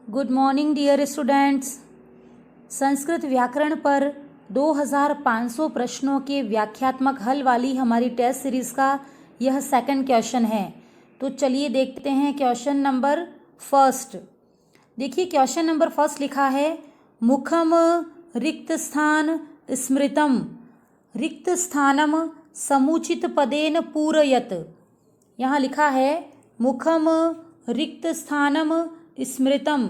Good morning dear students. Sanskrit व्याकरण पर 2500 प्रश्नों के व्याख्यात्मक हल वाली हमारी टेस्ट सीरीज का यह सेकंड क्वेश्चन है। तो चलिए देखते हैं क्वेश्चन नंबर फर्स्ट। देखिए क्वेश्चन नंबर फर्स्ट लिखा है मुखम रिक्त स्थान स्मृतम रिक्त स्थानम समुचित पदेन पूरयत। यहाँ लिखा है मुखम रिक्त स्थानम स्मृतम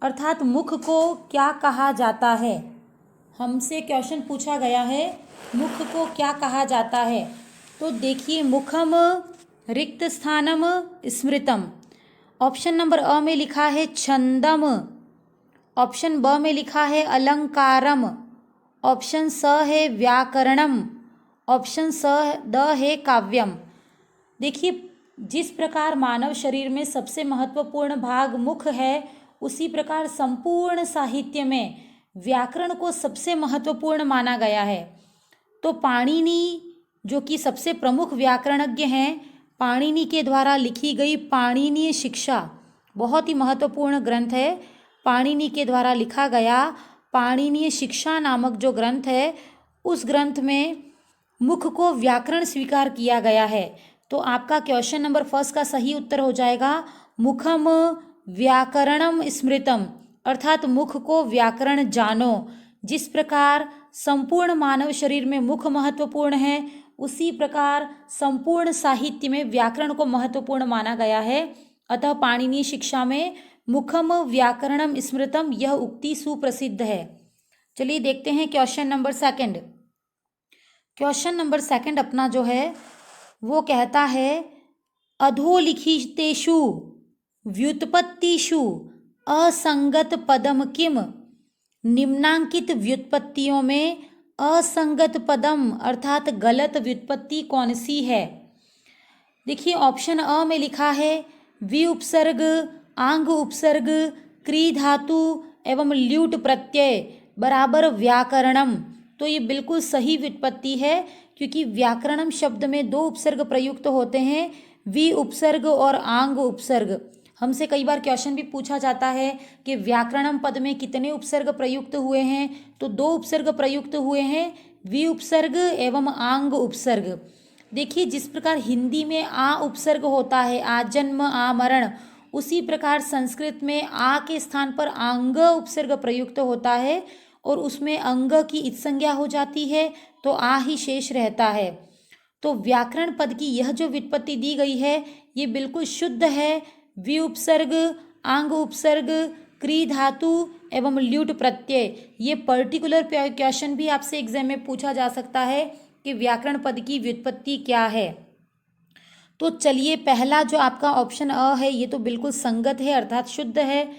अर्थात मुख को क्या कहा जाता है। हमसे क्वेश्चन पूछा गया है मुख को क्या कहा जाता है। तो देखिए मुखम रिक्त स्थानम स्मृतम, ऑप्शन नंबर अ में लिखा है छंदम, ऑप्शन ब में लिखा है अलंकारम, ऑप्शन स है व्याकरणम, ऑप्शन द है काव्यम। देखिए जिस प्रकार मानव शरीर में सबसे महत्वपूर्ण भाग मुख है, उसी प्रकार संपूर्ण साहित्य में व्याकरण को सबसे महत्वपूर्ण माना गया है। तो पाणिनि जो कि सबसे प्रमुख व्याकरणज्ञ हैं, पाणिनि के द्वारा लिखी गई पाणिनीय शिक्षा बहुत ही महत्वपूर्ण ग्रंथ है। पाणिनि के द्वारा लिखा गया पाणिनीय शिक्षा नामक जो ग्रंथ है, उस ग्रंथ में मुख को व्याकरण स्वीकार किया गया है। तो आपका क्वेश्चन नंबर फर्स्ट का सही उत्तर हो जाएगा मुखम व्याकरणम स्मृतम, अर्थात मुख को व्याकरण जानो। जिस प्रकार संपूर्ण मानव शरीर में मुख महत्वपूर्ण है, उसी प्रकार संपूर्ण साहित्य में व्याकरण को महत्वपूर्ण माना गया है। अतः पाणिनीय शिक्षा में मुखम व्याकरणम स्मृतम यह उक्ति सुप्रसिद्ध है। चलिए देखते हैं question number second. Question number second अपना जो है वो कहता है अधोलिखितेषु व्युत्पत्तिषु असंगत पदम किम। निम्नांकित व्युत्पत्तियों में असंगत पदम अर्थात गलत व्युत्पत्ति कौन सी है। देखिए ऑप्शन अ में लिखा है वि उपसर्ग आंग उपसर्ग क्री धातु एवं ल्यूट प्रत्यय बराबर व्याकरणम। तो ये बिल्कुल सही व्युत्पत्ति है, क्योंकि व्याकरणम शब्द में दो उपसर्ग प्रयुक्त होते हैं, वि उपसर्ग और आंग उपसर्ग। हमसे कई बार क्वेश्चन भी पूछा जाता है कि व्याकरणम पद में कितने उपसर्ग प्रयुक्त हुए हैं। तो दो उपसर्ग प्रयुक्त हुए हैं, वि उपसर्ग एवं आंग उपसर्ग। देखिए जिस प्रकार हिंदी में आ उपसर्ग होता है, आ जन्म आ मरण, उसी प्रकार संस्कृत में आ के स्थान पर आंग उपसर्ग प्रयुक्त होता है और उसमें अंग की इत्संज्ञा हो जाती है, तो आ ही शेष रहता है। तो व्याकरण पद की यह जो व्युत्पत्ति दी गई है ये बिल्कुल शुद्ध है। वि उपसर्ग आंग उपसर्ग क्री धातु एवं ल्यूट प्रत्यय। ये पर्टिकुलर क्वेश्चन भी आपसे एग्जाम में पूछा जा सकता है कि व्याकरण पद की व्युत्पत्ति क्या है। तो चलिए पहला जो आपका ऑप्शन अ है ये तो बिल्कुल संगत है अर्थात शुद्ध है।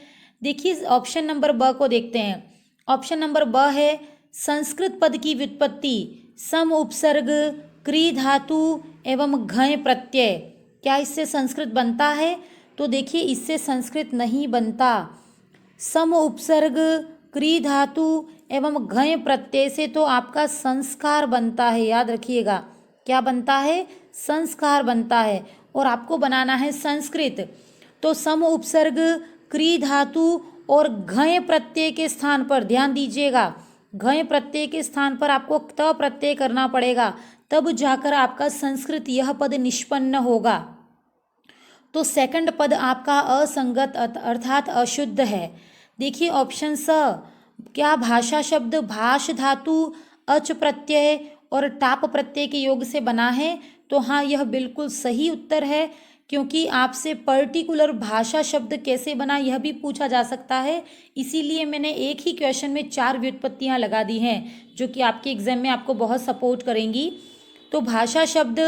देखिए ऑप्शन नंबर ब को देखते हैं। ऑप्शन नंबर ब है संस्कृत पद की व्युत्पत्ति सम उपसर्ग क्री धातु एवं घय प्रत्यय। क्या इससे संस्कृत बनता है? तो देखिए इससे संस्कृत नहीं बनता। सम उपसर्ग क्री धातु एवं घय प्रत्यय से तो आपका संस्कार बनता है। याद रखिएगा क्या बनता है? संस्कार बनता है और आपको बनाना है संस्कृत। तो सम उपसर्ग क्री धातु और घय प्रत्यय के स्थान पर ध्यान दीजिएगा, घय प्रत्यय के स्थान पर आपको त प्रत्यय करना पड़ेगा, तब जाकर आपका संस्कृत यह पद निष्पन्न होगा। तो सेकंड पद आपका असंगत अर्थात अशुद्ध है। देखिए ऑप्शन स, क्या भाषा शब्द भाष धातु अच प्रत्यय और टाप प्रत्यय के योग से बना है? तो हाँ यह बिल्कुल सही उत्तर है, क्योंकि आपसे पर्टिकुलर भाषा शब्द कैसे बना यह भी पूछा जा सकता है। इसीलिए मैंने एक ही क्वेश्चन में 4 व्युत्पत्तियां लगा दी हैं, जो कि आपके एग्जाम में आपको बहुत सपोर्ट करेंगी। तो भाषा शब्द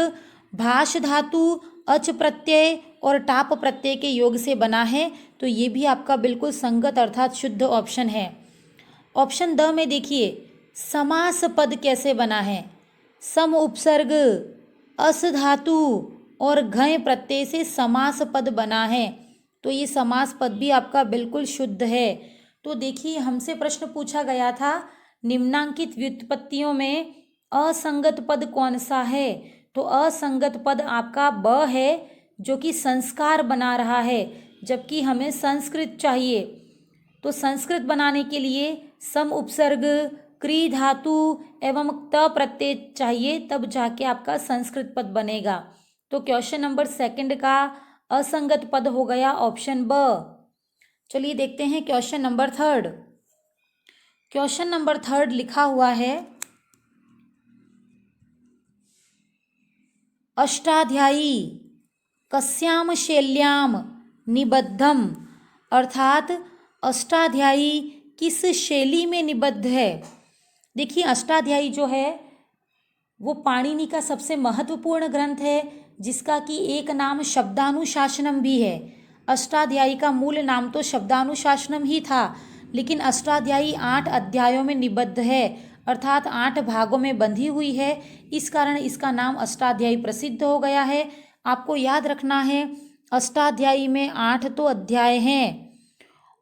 भाष धातु अच प्रत्यय और टाप प्रत्यय के योग से बना है, तो ये भी आपका बिल्कुल संगत अर्थात शुद्ध ऑप्शन है। ऑप्शन द में देखिए समास पद कैसे बना है। सम उपसर्ग अस धातु और घय प्रत्यय से समास पद बना है, तो ये समास पद भी आपका बिल्कुल शुद्ध है। तो देखिए हमसे प्रश्न पूछा गया था निम्नांकित व्युत्पत्तियों में असंगत पद कौन सा है। तो असंगत पद आपका ब है, जो कि संस्कार बना रहा है, जबकि हमें संस्कृत चाहिए। तो संस्कृत बनाने के लिए सम उपसर्ग, क्री धातु एवं त प्रत्यय चाहिए, तब जाके आपका संस्कृत पद बनेगा। तो क्वेश्चन नंबर 2 का असंगत पद हो गया ऑप्शन ब। चलिए देखते हैं क्वेश्चन नंबर 3। क्वेश्चन नंबर 3 लिखा हुआ है अष्टाध्यायी कस्याम शैल्याम निबद्धम, अर्थात अष्टाध्यायी किस शैली में निबद्ध है। देखिए अष्टाध्यायी जो है वो पाणिनि का सबसे महत्वपूर्ण ग्रंथ है, जिसका कि एक नाम शब्दानुशासनम भी है। अष्टाध्यायी का मूल नाम तो शब्दानुशासनम ही था, लेकिन अष्टाध्यायी 8 अध्यायों में निबद्ध है, अर्थात 8 भागों में बंधी हुई है। इस कारण इसका नाम अष्टाध्यायी प्रसिद्ध हो गया है। आपको याद रखना है अष्टाध्यायी में 8 तो अध्याय हैं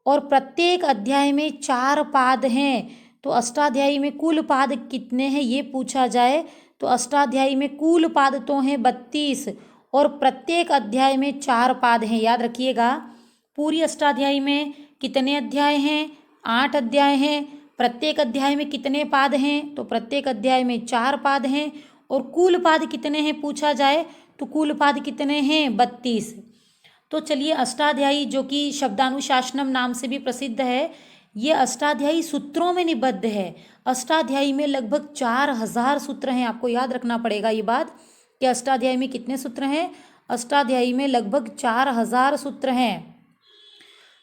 और प्रत्येक अध्याय में 4 पाद हैं। तो अष्टाध्यायी में कुल पाद कितने हैं ये पूछा जाए तो अष्टाध्यायी में कुल पाद तो हैं 32 और प्रत्येक अध्याय में 4 पाद हैं। याद रखिएगा पूरी अष्टाध्यायी में कितने अध्याय हैं, 8 अध्याय हैं। प्रत्येक अध्याय में कितने पाद हैं, तो प्रत्येक अध्याय में 4 पाद हैं। और कुल पाद कितने हैं पूछा जाए तो कुल पाद कितने हैं 32। तो चलिए अष्टाध्यायी जो कि शब्दानुशासनम नाम से भी प्रसिद्ध है, ये अष्टाध्यायी सूत्रों में निबद्ध है। अष्टाध्यायी में लगभग 4000 सूत्र हैं। आपको याद रखना पड़ेगा ये बात कि अष्टाध्यायी में कितने सूत्र हैं। अष्टाध्यायी में लगभग 4000 सूत्र हैं।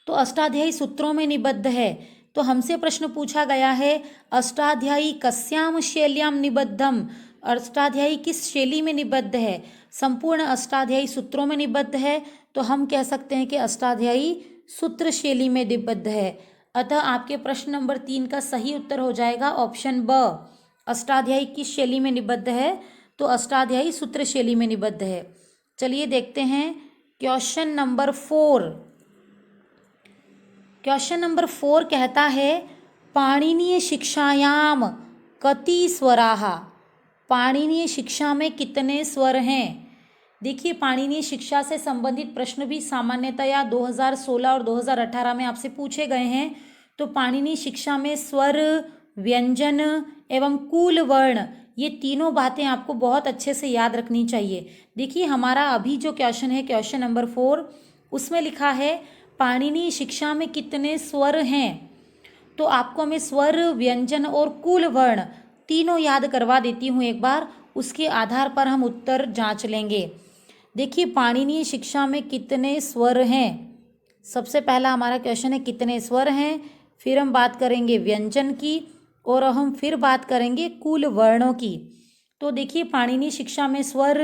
तो अष्टाध्यायी सूत्रों में निबद्ध है। तो हमसे प्रश्न पूछा गया है अष्टाध्यायी कस्याम शैल्याम निबद्धम, अष्टाध्यायी किस शैली में निबद्ध है। संपूर्ण अष्टाध्यायी सूत्रों में निबद्ध है, तो हम कह सकते हैं कि अष्टाध्यायी सूत्र शैली में निबद्ध है। अतः आपके प्रश्न नंबर 3 का सही उत्तर हो जाएगा ऑप्शन ब। अष्टाध्यायी किस शैली में निबद्ध है, तो अष्टाध्यायी सूत्र शैली में निबद्ध है। चलिए देखते हैं क्वेश्चन नंबर 4। क्वेश्चन नंबर 4 कहता है पाणिनीय शिक्षायाम कति स्वराः, पाणिनीय शिक्षा में कितने स्वर हैं। देखिए पाणिनीय शिक्षा से संबंधित प्रश्न भी सामान्यतया 2016 और 2018 में आपसे पूछे गए हैं। तो पाणिनीय शिक्षा में स्वर, व्यंजन एवं कूल वर्ण, ये तीनों बातें आपको बहुत अच्छे से याद रखनी चाहिए। देखिए हमारा अभी जो क्वेश्चन है क्वेश्चन नंबर 4, उसमें लिखा है पाणिनीय शिक्षा में कितने स्वर हैं। तो आपको मैं स्वर, व्यंजन और कूल वर्ण तीनों याद करवा देती हूँ एक बार, उसके आधार पर हम उत्तर जांच लेंगे। देखिए पाणिनीय शिक्षा में कितने स्वर हैं, सबसे पहला हमारा क्वेश्चन है कितने स्वर हैं, फिर हम बात करेंगे व्यंजन की और हम फिर बात करेंगे कूल वर्णों की। तो देखिए पाणिनीय शिक्षा में स्वर,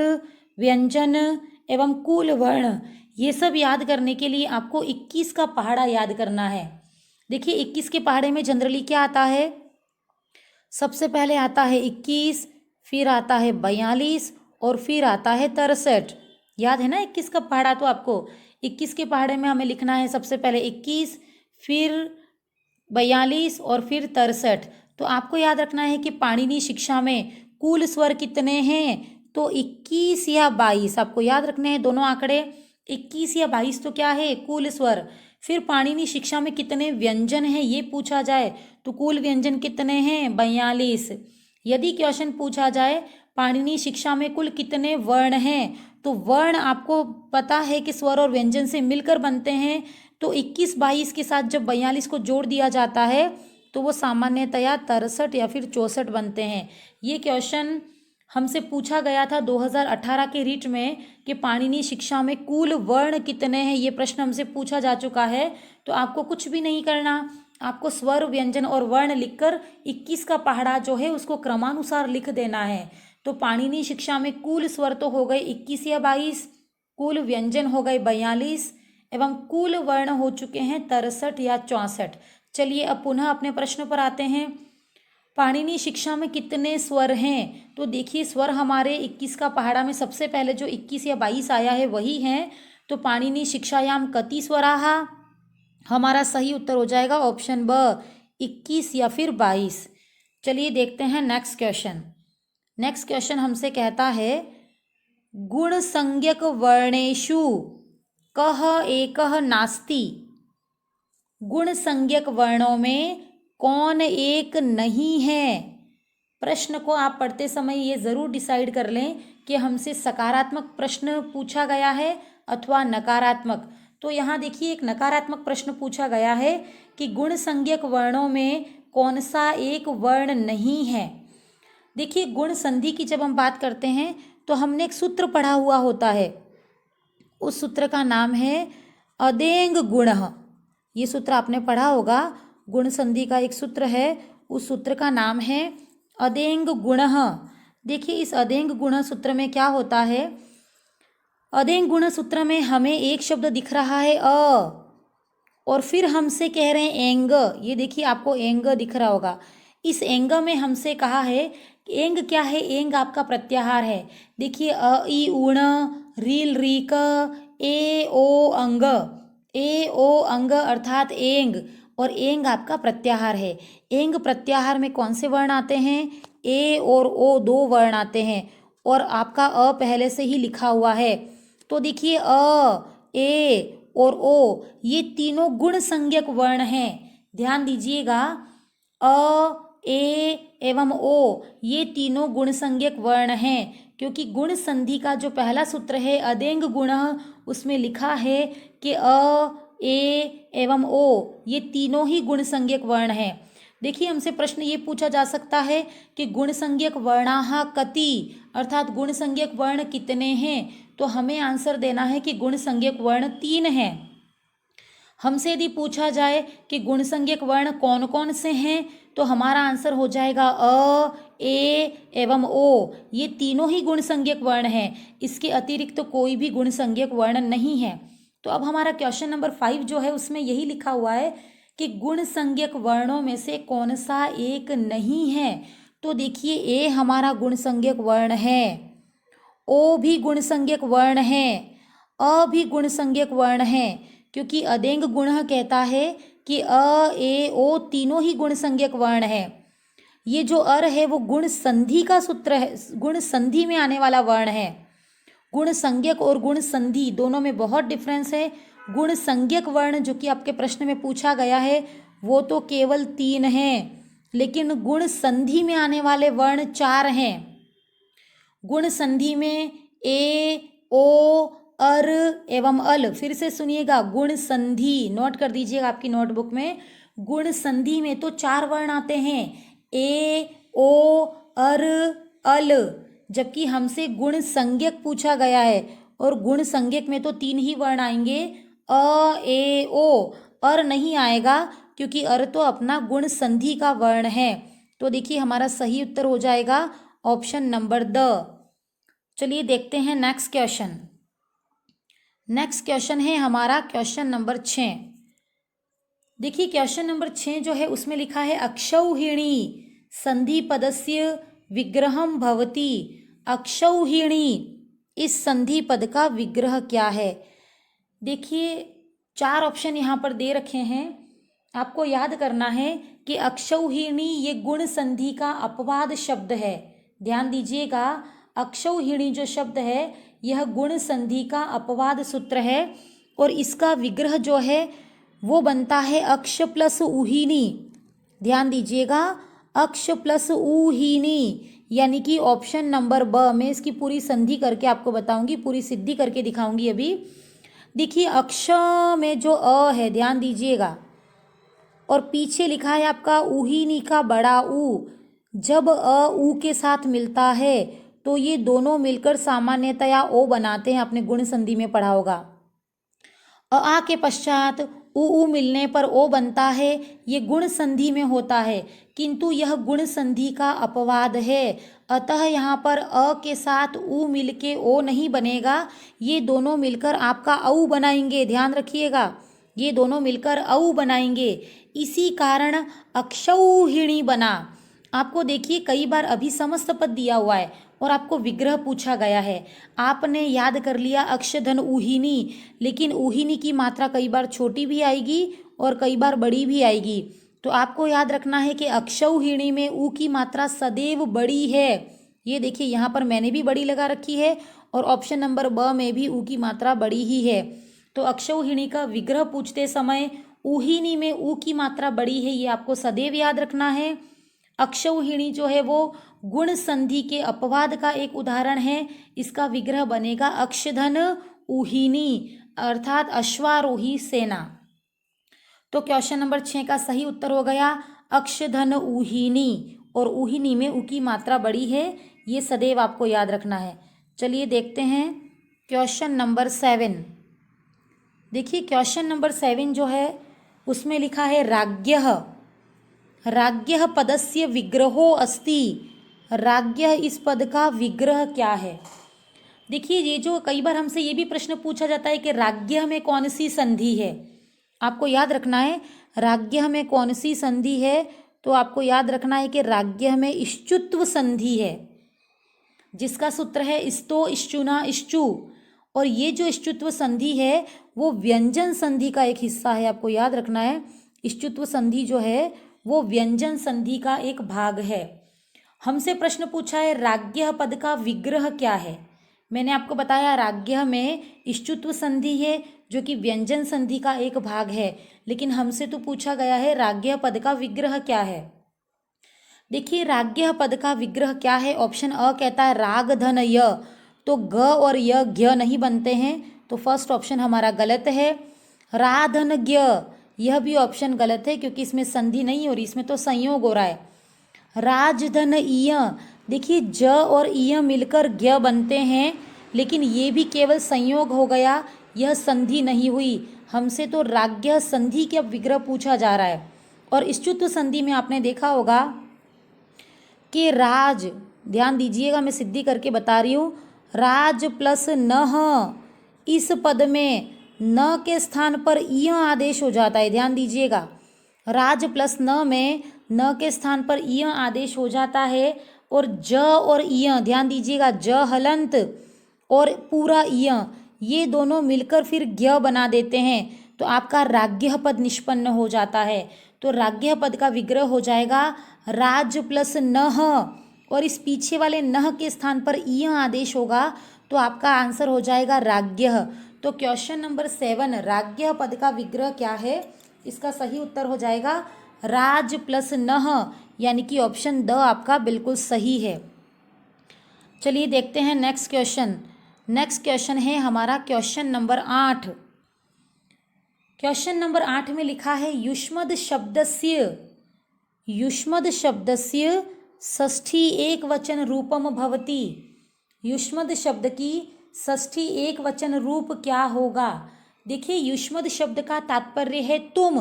व्यंजन एवं कूल वर्ण ये सब याद करने के लिए आपको 21 का पहाड़ा याद करना है। देखिए 21 के पहाड़े में जनरली क्या आता है, सबसे पहले आता है 21, फिर आता है 42 और फिर आता है 63। याद है ना 21 का पहाड़ा। तो आपको 21 के पहाड़े में हमें लिखना है सबसे पहले 21, फिर 42 और फिर 63। तो आपको याद रखना है कि पाणिनीय शिक्षा में कुल स्वर कितने हैं, तो 21 या 22 आपको याद रखने हैं दोनों आंकड़े। 21 या 22 तो क्या है कुल स्वर। फिर पाणिनीय शिक्षा में कितने व्यंजन हैं ये पूछा जाए तो कुल व्यंजन कितने हैं 42। यदि क्वेश्चन पूछा जाए पाणिनीय शिक्षा में कुल कितने वर्ण हैं, तो वर्ण आपको पता है कि स्वर और व्यंजन से मिलकर बनते हैं। तो 21, 22 के साथ जब 42 को जोड़ दिया जाता है तो वो सामान्यतया 63 या फिर 64 बनते हैं। ये क्वेश्चन हमसे पूछा गया था 2018 के रीट में कि पाणिनीय शिक्षा में कुल वर्ण कितने हैं, ये प्रश्न हमसे पूछा जा चुका है। तो आपको कुछ भी नहीं करना, आपको स्वर, व्यंजन और वर्ण लिखकर 21 का पहाड़ा जो है उसको क्रमानुसार लिख देना है। तो पाणिनीय शिक्षा में कुल स्वर तो हो गए 21 या 22, कुल व्यंजन हो गए 42 एवं कुल वर्ण हो चुके हैं 63 या 64। चलिए अब पुनः अपने प्रश्न पर आते हैं। पाणिनीय शिक्षा में कितने स्वर हैं, तो देखिए स्वर हमारे 21 का पहाड़ा में सबसे पहले जो 21 या 22 आया है वही हैं। तो पाणिनीय शिक्षायाम कति स्वराः, हमारा सही उत्तर हो जाएगा ऑप्शन ब 21 या फिर 22। चलिए देखते हैं नेक्स्ट क्वेश्चन। नेक्स्ट क्वेश्चन हमसे कहता है गुण संज्ञक वर्णेषु कः एकः नास्ति, गुण संज्ञक वर्णों में कौन एक नहीं है? प्रश्न को आप पढ़ते समय ये ज़रूर डिसाइड कर लें कि हमसे सकारात्मक प्रश्न पूछा गया है अथवा नकारात्मक। तो यहाँ देखिए एक नकारात्मक प्रश्न पूछा गया है कि गुण संज्ञक वर्णों में कौन सा एक वर्ण नहीं है। देखिए गुण संधि की जब हम बात करते हैं तो हमने एक सूत्र पढ़ा हुआ होता है, उस सूत्र का नाम है अदेंग गुणः। ये सूत्र आपने पढ़ा होगा, गुण संधि का एक सूत्र है, उस सूत्र का नाम है अदेंग गुणः। देखिए इस अदेंग गुण सूत्र में क्या होता है, अदेंग गुण सूत्र में हमें एक शब्द दिख रहा है और फिर हमसे कह रहे हैं एंग। ये देखिए आपको एंग दिख रहा होगा, इस एंग में हमसे कहा है कि एंग क्या है, एंग आपका प्रत्याहार है। देखिए अ ई उण रील रीक ए ओ अंग, ए ओ अंग अर्थात एंग, और एंग आपका प्रत्याहार है। एंग प्रत्याहार में कौन से वर्ण आते हैं, ए और ओ दो वर्ण आते हैं और आपका अ पहले से ही लिखा हुआ है। तो देखिए अ, ए और ओ ये तीनों गुण संज्ञक वर्ण हैं। ध्यान दीजिएगा, अ ए एवं ओ ये तीनों गुण संज्ञक वर्ण हैं, क्योंकि गुण संधि का जो पहला सूत्र है अदेंग गुणः, उसमें लिखा है कि अ ए एवं ओ ये तीनों ही गुण संज्ञक वर्ण हैं। देखिए हमसे प्रश्न ये पूछा जा सकता है कि गुण संज्ञक वर्णाः कति, अर्थात गुण संज्ञक वर्ण कितने हैं, तो हमें आंसर देना है कि गुण संज्ञक वर्ण 3 हैं। हमसे यदि पूछा जाए कि गुण संज्ञक वर्ण कौन कौन से हैं, तो हमारा आंसर हो जाएगा अ ए एवं ओ, ये तीनों ही गुण संज्ञक वर्ण हैं, इसके अतिरिक्त तो कोई भी गुण संज्ञक वर्ण नहीं है। तो अब हमारा क्वेश्चन नंबर 5 जो है उसमें यही लिखा हुआ है कि गुण संज्ञक वर्णों में से कौन सा एक नहीं है। तो देखिए ए हमारा गुण संज्ञक वर्ण है, ओ भी गुण संज्ञक वर्ण है, अ भी गुण संज्ञक वर्ण है, क्योंकि अदेंग गुण कहता है कि अ ए ओ तीनों ही गुण संज्ञक वर्ण है। ये जो अर है वो गुण संधि का सूत्र है, गुण संधि में आने वाला वर्ण है। गुण संज्ञक और गुण संधि दोनों में बहुत डिफरेंस है। गुण संज्ञक वर्ण जो कि आपके प्रश्न में पूछा गया है वो तो केवल 3 हैं, लेकिन गुण संधि में आने वाले वर्ण 4 हैं। गुण संधि में ए ओ अर एवं अल, फिर से सुनिएगा, गुण संधि नोट कर दीजिएगा आपकी नोटबुक में। गुण संधि में तो 4 वर्ण आते हैं, ए ओ अर अल, जबकि हमसे गुण संज्ञक पूछा गया है और गुण संज्ञक में तो 3 ही वर्ण आएंगे, अ ए ओ, अर नहीं आएगा क्योंकि अर तो अपना गुण संधि का वर्ण है। तो देखिए हमारा सही उत्तर हो जाएगा ऑप्शन नंबर द। चलिए देखते हैं नेक्स्ट क्वेश्चन। नेक्स्ट क्वेश्चन है हमारा क्वेश्चन नंबर 6। देखिए क्वेश्चन नंबर 6 जो है उसमें लिखा है अक्षौहिणी संधि पदस्य विग्रहम भवति। अक्षौहिणी इस संधि पद का विग्रह क्या है। देखिए 4 ऑप्शन यहाँ पर दे रखे हैं, आपको याद करना है कि अक्षौहिणी ये गुण संधि का अपवाद शब्द है। ध्यान दीजिएगा, अक्षौहिणी जो शब्द है यह गुण संधि का अपवाद सूत्र है और इसका विग्रह जो है वो बनता है अक्ष प्लस ऊहिनी। ध्यान दीजिएगा, अक्ष प्लस ऊहिनी, यानी कि ऑप्शन नंबर ब। मैं इसकी पूरी संधि करके आपको बताऊंगी, पूरी सिद्धि करके दिखाऊंगी अभी। देखिए अक्ष में जो अ है ध्यान दीजिएगा, और पीछे लिखा है आपका ऊहिनी का बड़ा ऊ। जब अ ऊ के साथ मिलता है तो ये दोनों मिलकर सामान्यतया ओ बनाते हैं, आपने गुण संधि में पढ़ा होगा। अ आ के पश्चात ऊ मिलने पर ओ बनता है, ये गुण संधि में होता है, किंतु यह गुण संधि का अपवाद है। अतः यहाँ पर अ के साथ ऊ मिलके ओ नहीं बनेगा, ये दोनों मिलकर आपका औ बनाएंगे। ध्यान रखिएगा, ये दोनों मिलकर औ बनाएंगे, इसी कारण अक्षौहिणी बना। आपको देखिए कई बार अभिसमस्त पद दिया हुआ है और आपको विग्रह पूछा गया है, आपने याद कर लिया अक्ष धन ऊहिनी, लेकिन ऊहिनी की मात्रा कई बार छोटी भी आएगी और कई बार बड़ी भी आएगी। तो आपको याद रखना है कि अक्षौहिणी में ऊ की मात्रा सदैव बड़ी है। ये देखिए यहाँ पर मैंने भी बड़ी लगा रखी है और ऑप्शन नंबर ब में भी ऊ की मात्रा बड़ी ही है। तो अक्षौहिणी का विग्रह पूछते समय ऊहिनी में ऊ की मात्रा बड़ी है, ये आपको सदैव याद रखना है। अक्षौहिणी जो है वो गुण संधि के अपवाद का एक उदाहरण है, इसका विग्रह बनेगा अक्षधन ऊहिनी अर्थात अश्वारोही सेना। तो क्वेश्चन नंबर 6 का सही उत्तर हो गया अक्षधन ऊहिनी, और ऊहिनी में ऊ की मात्रा बड़ी है, ये सदैव आपको याद रखना है। चलिए देखते हैं क्वेश्चन नंबर 7। देखिए क्वेश्चन नंबर 7 जो है उसमें लिखा है राज्ञः, राज्ञः पदस्य विग्रहो अस्ति। राज्ञः इस पद का विग्रह क्या है? देखिए ये जो कई बार हमसे ये भी प्रश्न पूछा जाता है कि राज्ञः में कौन सी संधि है, आपको याद रखना है राज्ञः में कौन सी संधि है। तो आपको याद रखना है कि राज्ञः में इश्चुत्व संधि है, जिसका सूत्र है इस्तो इश्चुना इश्चु, और ये जो इश्चुत्व संधि है वो व्यंजन संधि का एक हिस्सा है, आपको याद रखना है। इश्चुत्व संधि जो है वो व्यंजन संधि का एक भाग है। हमसे प्रश्न पूछा है राज्ञः पद का विग्रह क्या है। मैंने आपको बताया राज्ञः में इश्चुत्व संधि है जो कि व्यंजन संधि का एक भाग है, लेकिन हमसे तो पूछा गया है राज्ञः पद का विग्रह क्या है। देखिए राज्ञः पद का विग्रह क्या है, ऑप्शन अ कहता है राग धन य, तो ग और य ज्ञ नहीं बनते हैं, तो फर्स्ट ऑप्शन हमारा गलत है। राधन ज्ञ, यह भी ऑप्शन गलत है क्योंकि इसमें संधि नहीं हो रही, इसमें तो संयोग हो रहा है। राजधन ईय, देखिए ज और ईय मिलकर ज्ञ बनते हैं, लेकिन ये भी केवल संयोग हो गया, यह संधि नहीं हुई। हमसे तो राज्ञः संधि के विग्रह पूछा जा रहा है। और इश्चुत्व संधि में आपने देखा होगा कि राज, ध्यान दीजिएगा मैं सिद्धि करके बता रही हूँ, राज प्लस नह, इस पद में न के स्थान पर ईय आदेश हो जाता है, ध्यान दीजिएगा। राज प्लस न में न के स्थान पर ईय आदेश हो जाता है, और ज और ईय, ध्यान दीजिएगा, ज हलंत और पूरा ईय, ये दोनों मिलकर फिर ज्ञ बना देते हैं, तो आपका राज्ञः पद निष्पन्न हो जाता है। तो राज्ञः पद का विग्रह हो जाएगा राज प्लस नह, और इस पीछे वाले नह के स्थान पर ईय आदेश होगा, तो आपका आंसर हो जाएगा राज्ञः। तो क्वेश्चन नंबर 7 राज्ञः पद का विग्रह क्या है, इसका सही उत्तर हो जाएगा राज प्लस नह, यानी कि ऑप्शन द आपका बिल्कुल सही है। चलिए देखते हैं नेक्स्ट क्वेश्चन। नेक्स्ट क्वेश्चन है हमारा क्वेश्चन नंबर 8। क्वेश्चन नंबर 8 में लिखा है युष्मद् शब्दस्य षष्ठी एक वचन रूपम भवति। युष्मद् शब्द की षष्ठी एक वचन रूप क्या होगा? देखिए युष्मद् शब्द का तात्पर्य है तुम,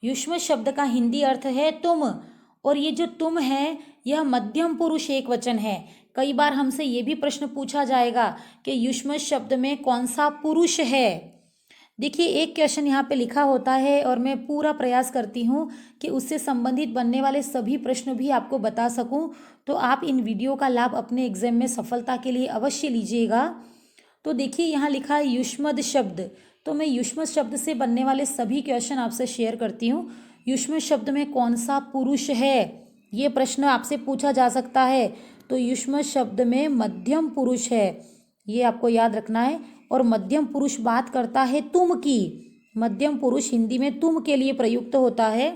युष्मद् शब्द का हिंदी अर्थ है तुम, और ये जो तुम है यह मध्यम पुरुष एक वचन है। कई बार हमसे ये भी प्रश्न पूछा जाएगा कि युष्मद् शब्द में कौन सा पुरुष है। देखिए एक क्वेश्चन यहाँ पे लिखा होता है और मैं पूरा प्रयास करती हूँ कि उससे संबंधित बनने वाले सभी प्रश्न भी आपको बता सकूँ, तो आप इन वीडियो का लाभ अपने एग्जाम में सफलता के लिए अवश्य लीजिएगा। तो देखिए यहाँ लिखा है युष्मद् शब्द, तो मैं युष्मद् शब्द से बनने वाले सभी क्वेश्चन आपसे शेयर करती हूँ। युष्मद् शब्द में कौन सा पुरुष है, ये प्रश्न आपसे पूछा जा सकता है। तो युष्मद् शब्द में मध्यम पुरुष है, ये आपको याद रखना है। और मध्यम पुरुष बात करता है तुम की, मध्यम पुरुष हिंदी में तुम के लिए प्रयुक्त होता है।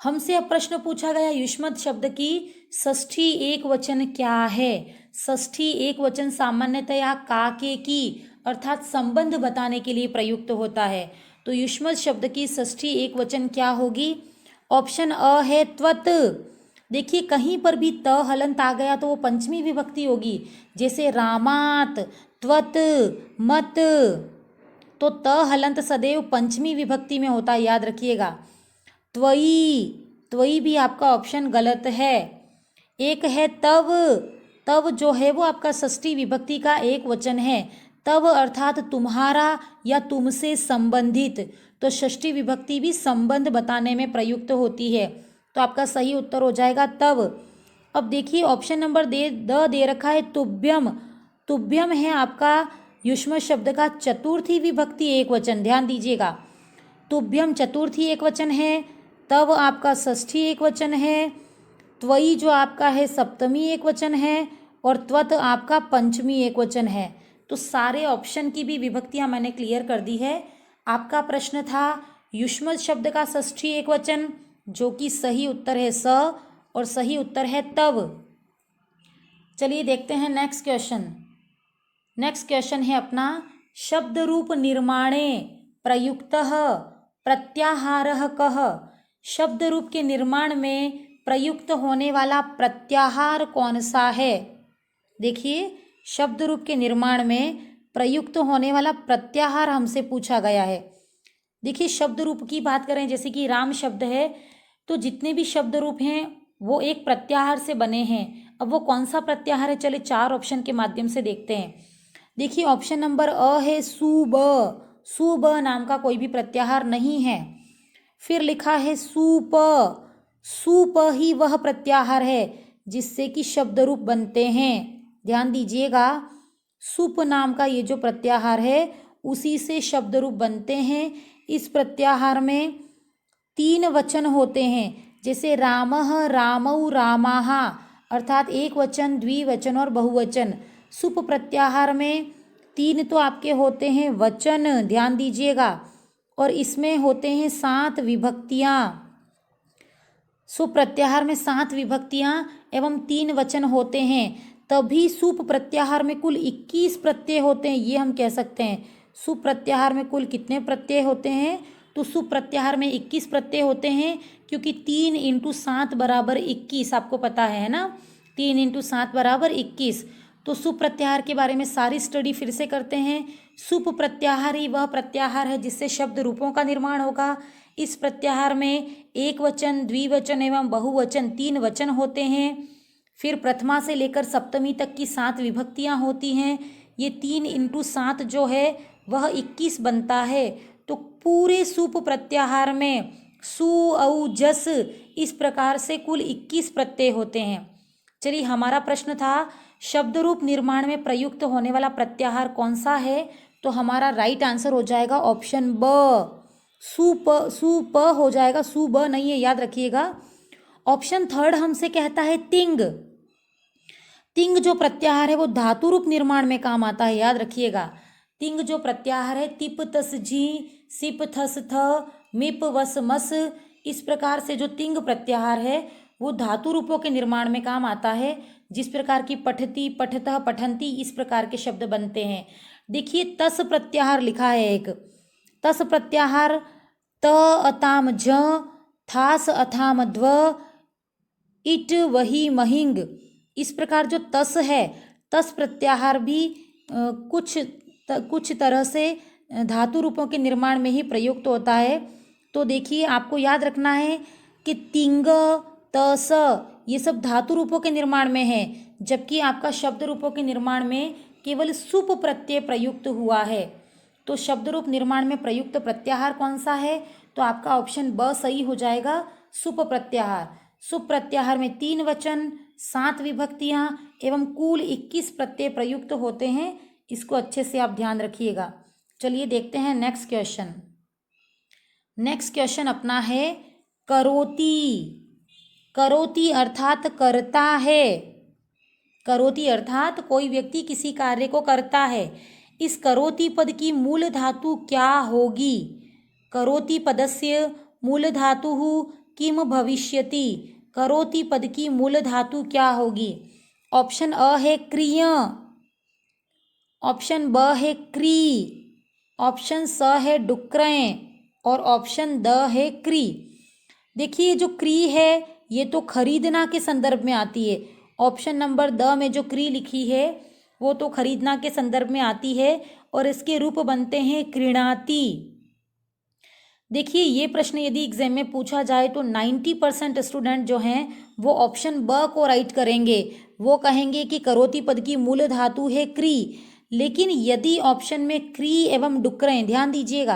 हमसे अब प्रश्न पूछा गया युष्मद् शब्द की षष्ठी एक वचन क्या है। षष्ठी एक वचन सामान्यतया का के की अर्थात संबंध बताने के लिए प्रयुक्त होता है। तो युष्मद् शब्द की षष्ठी एक वचन क्या होगी? ऑप्शन अ है त्वत। देखिए कहीं पर भी त हलंत आ गया तो वो पंचमी विभक्ति होगी, जैसे रामात, त्वत, मत, तो त हलंत सदैव पंचमी विभक्ति में होता है, याद रखिएगा। त्वयी, त्वयी भी आपका ऑप्शन गलत है। एक है तव, तव जो है वो आपका षष्ठी विभक्ति का एक वचन है, तव अर्थात तुम्हारा या तुमसे संबंधित, तो षष्ठी विभक्ति भी संबंध बताने में प्रयुक्त होती है, तो आपका सही उत्तर हो जाएगा तव। अब देखिए ऑप्शन नंबर दे रखा है तुभ्यम। तुभ्यम है आपका युष्मद् शब्द का चतुर्थी विभक्ति एक वचन, ध्यान दीजिएगा। तुभ्यम चतुर्थी एक वचन है, तव आपका षष्ठी एक वचन है, त्वयी जो आपका है सप्तमी एक वचन है, और त्वत आपका पंचमी एक वचन है। तो सारे ऑप्शन की भी विभक्तियां मैंने क्लियर कर दी है। आपका प्रश्न था युष्मत शब्द का षष्ठी एकवचन, जो कि सही उत्तर है स और सही उत्तर है तब। चलिए देखते हैं नेक्स्ट क्वेश्चन। नेक्स्ट क्वेश्चन है अपना शब्द रूप निर्माणे प्रयुक्तः प्रत्याहारः कः। शब्द रूप के निर्माण में प्रयुक्त होने वाला प्रत्याहार कौन सा है। देखिए, शब्द रूप के निर्माण में प्रयुक्त होने वाला प्रत्याहार हमसे पूछा गया है। देखिए, शब्द रूप की बात करें, जैसे कि राम शब्द है, तो जितने भी शब्द रूप हैं वो एक प्रत्याहार से बने हैं। अब वो कौन सा प्रत्याहार है, चलिए 4 ऑप्शन के माध्यम से देखते हैं। देखिए, ऑप्शन नंबर अ है सुब। सुब नाम का कोई भी प्रत्याहार नहीं है। फिर लिखा है सुप। सुप ही वह प्रत्याहार है जिससे कि शब्द रूप बनते हैं। ध्यान दीजिएगा, सुप नाम का ये जो प्रत्याहार है उसी से शब्द रूप बनते हैं। इस प्रत्याहार में 3 वचन होते हैं, जैसे रामः रामौ रामाः, अर्थात एक वचन, द्विवचन और बहुवचन। सुप प्रत्याहार में 3 तो आपके होते हैं वचन, ध्यान दीजिएगा, और इसमें होते हैं 7 विभक्तियां। सुप प्रत्याहार में 7 विभक्तियां एवं 3 वचन होते हैं, तभी सुप प्रत्याहार में कुल 21 प्रत्यय होते हैं, ये हम कह सकते हैं। सुप प्रत्याहार में कुल कितने प्रत्यय होते हैं, तो सुप प्रत्याहार में 21 प्रत्यय होते हैं, क्योंकि 3 × 7 = 21, आपको पता है ना, 3 × 7 = 21। तो सुप प्रत्याहार के बारे में सारी स्टडी फिर से करते हैं। सुप प्रत्याहार ही वह प्रत्याहार है जिससे शब्द रूपों का निर्माण होगा। इस प्रत्याहार में एक वचन, द्विवचन एवं बहुवचन 3 वचन होते हैं। फिर प्रथमा से लेकर सप्तमी तक की 7 विभक्तियां होती हैं। ये 3 × 7 जो है वह 21 बनता है। तो पूरे सुप प्रत्याहार में सु औ जस इस प्रकार से कुल 21 प्रत्यय होते हैं। चलिए, हमारा प्रश्न था शब्द रूप निर्माण में प्रयुक्त होने वाला प्रत्याहार कौन सा है, तो हमारा राइट आंसर हो जाएगा ऑप्शन ब, सुप हो जाएगा, सुब नहीं है, याद रखिएगा। ऑप्शन थर्ड हमसे कहता है तिंग। तिंग जो प्रत्याहार है वो धातु रूप निर्माण में काम आता है, याद रखिएगा। तिंग जो प्रत्याहार है तिप तस जी, सिप थस थ, मिप वस मस, इस प्रकार से जो तिंग प्रत्याहार है वो धातु रूपों के निर्माण में काम आता है। जिस प्रकार की पठती, पठतः, पठंती इस प्रकार के शब्द बनते हैं। देखिए, तस प्रत्याहार लिखा है एक। तस प्रत्याहार त अताम ज, थास अथाम ध्व, इट वही महिंग, इस प्रकार जो तस है, तस प्रत्याहार भी कुछ तरह से धातु रूपों के निर्माण में ही प्रयुक्त होता है। तो देखिए, आपको याद रखना है कि तिंग, तस ये सब धातु रूपों के निर्माण में है, जबकि आपका शब्द रूपों के निर्माण में केवल सुप प्रत्यय प्रयुक्त हुआ है। तो शब्द रूप निर्माण में प्रयुक्त प्रत्याहार कौन सा है, तो आपका ऑप्शन ब सही हो जाएगा, सुप प्रत्याहार। सुप प्रत्याहार में 3 वचन, 7 विभक्तियां एवं कुल 21 प्रत्यय प्रयुक्त होते हैं। इसको अच्छे से आप ध्यान रखिएगा। चलिए देखते हैं नेक्स्ट क्वेश्चन। नेक्स्ट क्वेश्चन अपना है करोति। करोति अर्थात करता है। करोति अर्थात कोई व्यक्ति किसी कार्य को करता है। इस करोति पद की मूल धातु क्या होगी। करोति पदस्य मूल धातुः किम भविष्यति। करोति पद की मूल धातु क्या होगी। ऑप्शन अ है क्रिय, ऑप्शन ब है क्री, ऑप्शन स है डुक्रय और ऑप्शन द है क्री। देखिए, जो क्री है ये तो खरीदना के संदर्भ में आती है। ऑप्शन नंबर द में जो क्री लिखी है वो तो खरीदना के संदर्भ में आती है और इसके रूप बनते हैं क्रीणाति। देखिए, ये प्रश्न यदि एग्जाम में पूछा जाए तो 90% स्टूडेंट जो हैं वो ऑप्शन ब को राइट करेंगे। वो कहेंगे कि करोति पद की मूल धातु है क्री। लेकिन यदि ऑप्शन में क्री एवं डुक्रय, ध्यान दीजिएगा,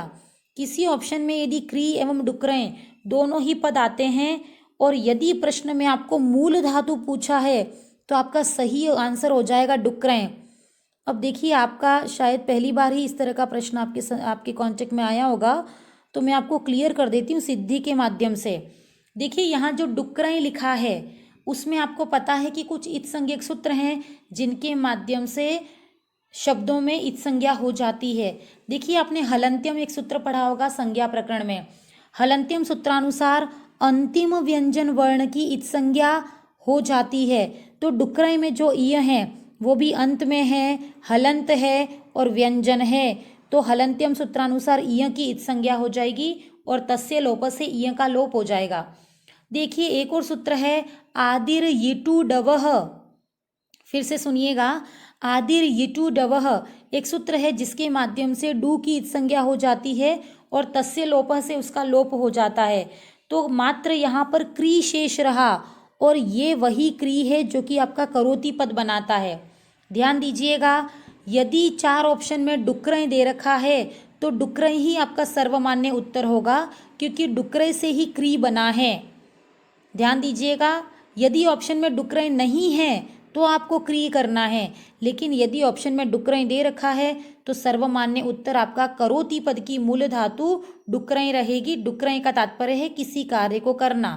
किसी ऑप्शन में यदि क्री एवं डुक्रय दोनों ही पद आते हैं और यदि प्रश्न में आपको मूल धातु पूछा है तो आपका सही आंसर हो जाएगा डुक्रय। अब देखिए, आपका शायद पहली बार ही इस तरह का प्रश्न आपके कॉन्टेक्ट में आया होगा, तो मैं आपको क्लियर कर देती हूँ सिद्धि के माध्यम से। देखिए, यहाँ जो डुक्रय लिखा है उसमें आपको पता है कि कुछ इत संज्ञक सूत्र हैं जिनके माध्यम से शब्दों में इत संज्ञा हो जाती है। देखिए आपने हलंत्यम एक सूत्र पढ़ा होगा संज्ञा प्रकरण में। हलंत्यम सूत्रानुसार अंतिम व्यंजन वर्ण की इत संज्ञा हो जाती है। तो डुक्कराई में जो इ है वो भी अंत में है, हलंत है और व्यंजन है। तो हलंत्यम सूत्रानुसार इ की इत संज्ञा हो जाएगी और तस्य लोप से इ का लोप हो जाएगा। देखिए एक और सूत्र है आदिर यिटु डवह। फिर से सुनिएगा, आदिर यिटु डवह एक सूत्र है जिसके माध्यम से डू की इत संज्ञा हो जाती है और तस्य लोप से उसका लोप हो जाता है। तो मात्र यहाँ पर क्री शेष रहा और ये वही क्री है जो कि आपका करोति पद बनाता है। ध्यान दीजिएगा, यदि 4 ऑप्शन में डुक्करें दे रखा है तो डुक्करें ही आपका सर्वमान्य उत्तर होगा, क्योंकि डुक्करे से ही क्री बना है। ध्यान दीजिएगा, यदि ऑप्शन में डुक्करें नहीं हैं तो आपको क्री करना है, लेकिन यदि ऑप्शन में डुक्करें दे रखा है तो सर्वमान्य उत्तर आपका करोति पद की मूल धातु डुक्करें रहेगी। डुक्करें का तात्पर्य है किसी कार्य को करना।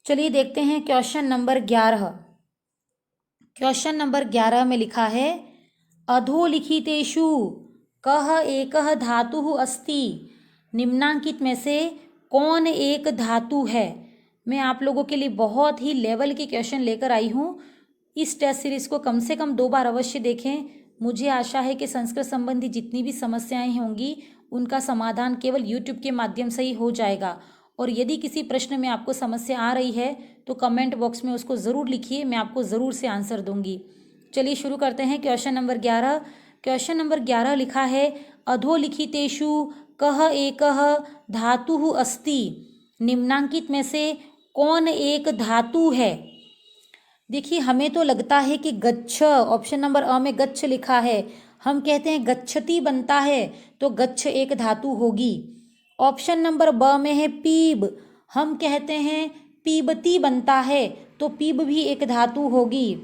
चलिए देखते हैं क्वेश्चन नंबर 11। क्वेश्चन नंबर 11 में लिखा है अधोलिखितेषु कः एकः धातुः अस्ति। निम्नांकित में से कौन एक धातु है। मैं आप लोगों के लिए बहुत ही लेवल के क्वेश्चन लेकर आई हूँ। इस टेस्ट सीरीज को कम से कम 2 बार अवश्य देखें। मुझे आशा है कि संस्कृत संबंधी जितनी भी समस्याएं होंगी उनका समाधान केवल यूट्यूब के माध्यम से ही हो जाएगा। और यदि किसी प्रश्न में आपको समस्या आ रही है तो कमेंट बॉक्स में उसको ज़रूर लिखिए, मैं आपको ज़रूर से आंसर दूंगी। चलिए शुरू करते हैं क्वेश्चन नंबर 11। क्वेश्चन नंबर 11 लिखा है अधोलिखितेषु कः एकः धातुः अस्ति। निम्नांकित में से कौन एक धातु है। देखिए हमें तो लगता है कि गच्छ, ऑप्शन नंबर अ में गच्छ लिखा है, हम कहते हैं गच्छति बनता है तो गच्छ एक धातु होगी। ऑप्शन नंबर ब में है पीब, हम कहते हैं पीबती बनता है तो पीब भी एक धातु होगी।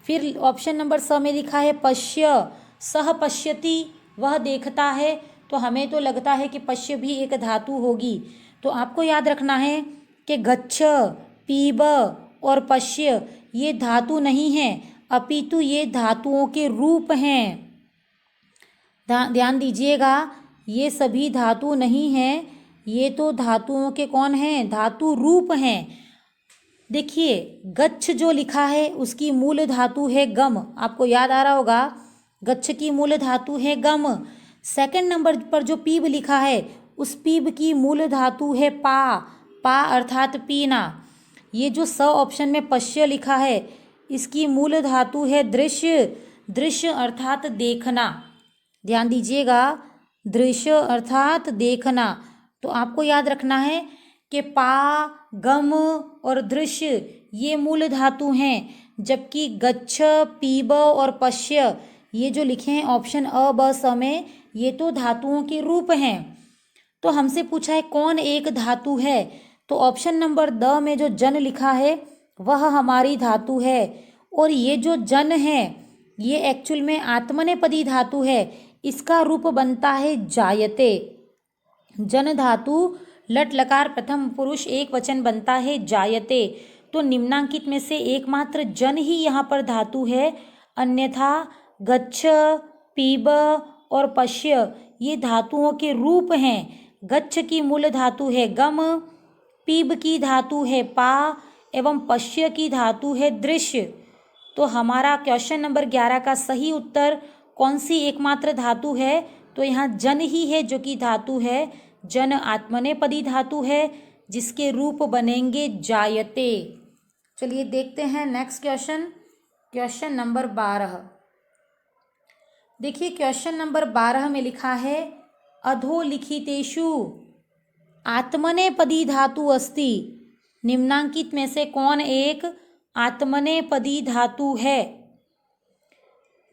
फिर ऑप्शन नंबर स में लिखा है पश्य, सह पश्यति वह देखता है, तो हमें तो लगता है कि पश्य भी एक धातु होगी। तो आपको याद रखना है कि गच्छ, पीब और पश्य ये धातु नहीं हैं, अपितु ये धातुओं के रूप हैं। ध्यान दीजिएगा, ये सभी धातु नहीं हैं, ये तो धातुओं के कौन हैं, धातु रूप हैं। देखिए गच्छ जो लिखा है उसकी मूल धातु है गम, आपको याद आ रहा होगा, गच्छ की मूल धातु है गम। सेकंड नंबर पर जो पीब लिखा है उस पीब की मूल धातु है पा, पा अर्थात पीना। ये जो स ऑप्शन में पश्य लिखा है इसकी मूल धातु है दृश्य, दृश्य अर्थात देखना। ध्यान दीजिएगा, दृश्य अर्थात देखना। तो आपको याद रखना है कि पा, गम और दृश्य ये मूल धातु हैं, जबकि गच्छ, पीब और पश्य ये जो लिखे हैं ऑप्शन अ ब स में ये तो धातुओं के रूप हैं। तो हमसे पूछा है कौन एक धातु है, तो ऑप्शन नंबर द में जो जन लिखा है वह हमारी धातु है। और ये जो जन है ये एक्चुअल में आत्मनेपदी धातु है, इसका रूप बनता है जायते। जन धातु लट लकार प्रथम पुरुष एक वचन बनता है जायते। तो निम्नांकित में से एकमात्र जन ही यहाँ पर धातु है, अन्यथा गच्छ, पीब और पश्य ये धातुओं के रूप हैं। गच्छ की मूल धातु है गम, पीब की धातु है पा एवं पश्य की धातु है दृश्य। तो हमारा क्वेश्चन नंबर 11 का सही उत्तर कौन सी एकमात्र धातु है, तो यहाँ जन ही है जो कि धातु है। जन आत्मनेपदी धातु है जिसके रूप बनेंगे जायते। चलिए देखते हैं नेक्स्ट क्वेश्चन, क्वेश्चन नंबर 12। देखिए क्वेश्चन नंबर 12 में लिखा है अधोलिखितेषु आत्मनेपदी धातु अस्ति। निम्नांकित में से कौन एक आत्मनेपदी धातु है।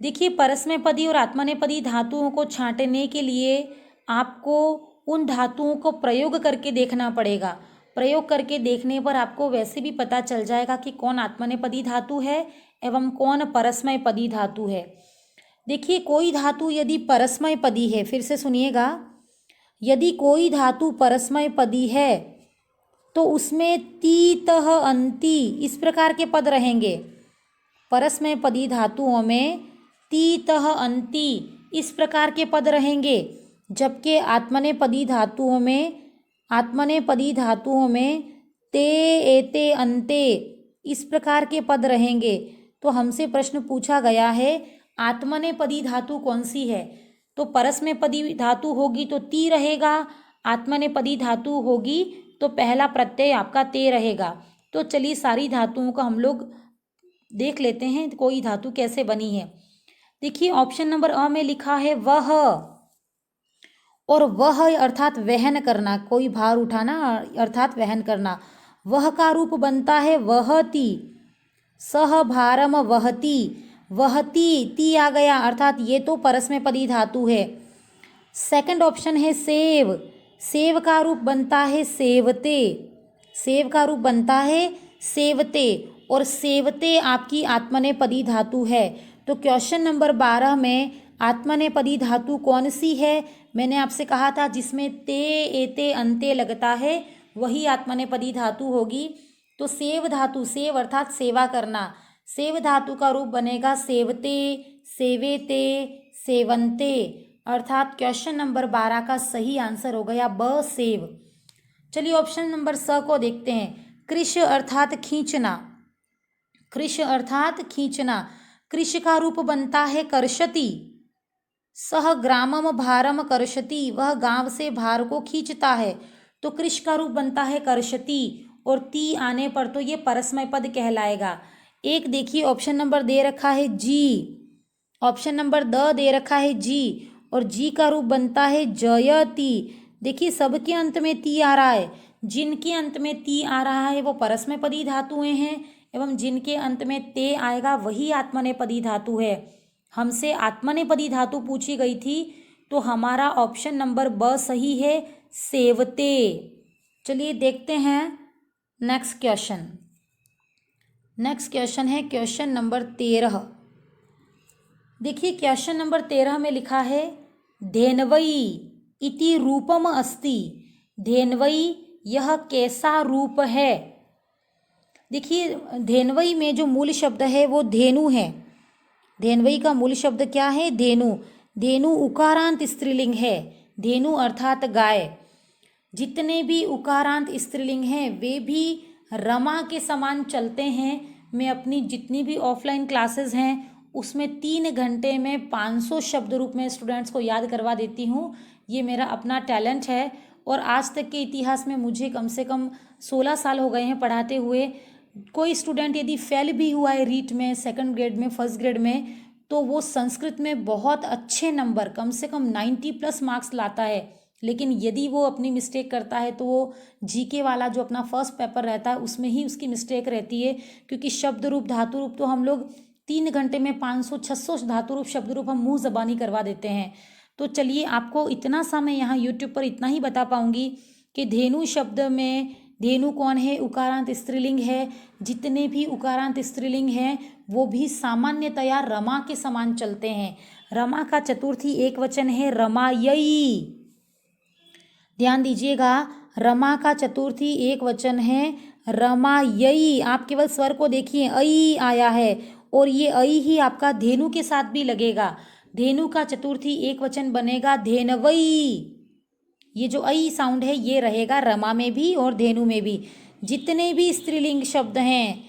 देखिए परस्मैपदी और आत्मनेपदी धातुओं को छांटने के लिए आपको उन धातुओं को प्रयोग करके देखना पड़ेगा। प्रयोग करके देखने पर आपको वैसे भी पता चल जाएगा कि कौन आत्मनेपदी धातु है एवं कौन परस्मैपदी धातु है। देखिए कोई धातु यदि परस्मैपदी है, फिर से सुनिएगा, यदि कोई धातु परस्मैपदी है तो उसमें ती, तह, अंति इस प्रकार के पद रहेंगे। परस्मैपदी धातुओं में ती तह अंति, इस प्रकार के पद रहेंगे। जबकि आत्मनेपदी धातुओं में ते एते अंते इस प्रकार के पद रहेंगे। तो हमसे प्रश्न पूछा गया है आत्मनेपदी धातु कौन सी है, तो परस्मैपदी धातु होगी तो ती रहेगा, आत्मनेपदी धातु होगी तो पहला प्रत्यय आपका ते रहेगा। तो चलिए सारी धातुओं का हम लोग देख लेते हैं कोई धातु कैसे बनी है। देखिए ऑप्शन नंबर अ में लिखा है वह, और वह अर्थात वहन करना, कोई भार उठाना अर्थात वहन करना। वह का रूप बनता है वहती, सह भारम वहती, वहती ती आ गया अर्थात ये तो परस्मैपदी धातु है। सेकंड ऑप्शन है सेव, सेव का रूप बनता है सेवते, सेव का रूप बनता है सेवते, और सेवते आपकी आत्मनेपदी धातु है। तो क्वेश्चन नंबर 12 में आत्मनेपदी धातु कौन सी है, मैंने आपसे कहा था जिसमें ते एते अंते लगता है वही आत्मनेपदी धातु होगी। तो सेव धातु, सेव अर्थात सेवा करना, सेव धातु का रूप बनेगा सेवते, सेवेते, सेवंते, अर्थात क्वेश्चन नंबर 12 का सही आंसर हो गया ब सेव। चलिए ऑप्शन नंबर स को देखते हैं। कृश अर्थात खींचना, कृश अर्थात खींचना, कृश का रूप बनता है कर्षति, सह ग्रामम भारम कर्षति, वह गांव से भार को खींचता है। तो कृश का रूप बनता है कर्षति, और ती आने पर तो ये परस्मय पद कहलाएगा। एक देखिए ऑप्शन नंबर दे रखा है जी, ऑप्शन नंबर द दे रखा है जी, और जी का रूप बनता है जयति। देखिए सबके अंत में ती आ रहा है, जिनके अंत में ती आ रहा है वो परस्मैपदी धातुएं हैं, एवं जिनके अंत में ते आएगा वही आत्मनेपदी धातु है। हमसे आत्मनेपदी धातु पूछी गई थी तो हमारा ऑप्शन नंबर ब सही है सेवते। चलिए देखते हैं नेक्स्ट क्वेश्चन। नेक्स्ट क्वेश्चन है क्वेश्चन नंबर 13। देखिए क्वेश्चन नंबर 13 में लिखा है धेनवई इति रूपम अस्ति, धेनवई यह कैसा रूप है। देखिए धेनवई में जो मूल शब्द है वो धेनु है, धेनवई का मूल शब्द क्या है धेनु, धेनु उकारांत स्त्रीलिंग है, धेनु अर्थात गाय। जितने भी उकारांत स्त्रीलिंग हैं वे भी रमा के समान चलते हैं। मैं अपनी जितनी भी ऑफलाइन क्लासेस हैं उसमें 3 घंटे में 500 शब्द रूप में स्टूडेंट्स को याद करवा देती हूँ। ये मेरा अपना टैलेंट है, और आज तक के इतिहास में मुझे कम से कम 16 साल हो गए हैं पढ़ाते हुए। कोई स्टूडेंट यदि फेल भी हुआ है रीट में, सेकंड ग्रेड में, फर्स्ट ग्रेड में, तो वो संस्कृत में बहुत अच्छे नंबर कम से कम 90+ मार्क्स लाता है। लेकिन यदि वो अपनी मिस्टेक करता है तो वो जीके वाला जो अपना फर्स्ट पेपर रहता है उसमें ही उसकी मिस्टेक रहती है, क्योंकि शब्द रूप धातु रूप तो हम लोग 3 घंटे में 500-600 धातु रूप शब्द रूप हम मुँह ज़बानी करवा देते हैं। तो चलिए आपको इतना सा मैं यहाँ यूट्यूब पर इतना ही बता पाऊँगी कि धेनु शब्द में धेनु कौन है, उकारांत स्त्रीलिंग है। जितने भी उकारांत स्त्रीलिंग हैं वो भी सामान्यतया रमा के समान चलते हैं। रमा का चतुर्थी एक वचन है रमायई, ध्यान दीजिएगा, रमा का चतुर्थी एक वचन है रमायई। आप केवल स्वर को देखिए, अई आया है, और ये अई ही आपका धेनु के साथ भी लगेगा। धेनु का चतुर्थी एक वचन बनेगा धेनवई। ये जो अई साउंड है ये रहेगा रमा में भी और धेनु में भी। जितने भी स्त्रीलिंग शब्द हैं,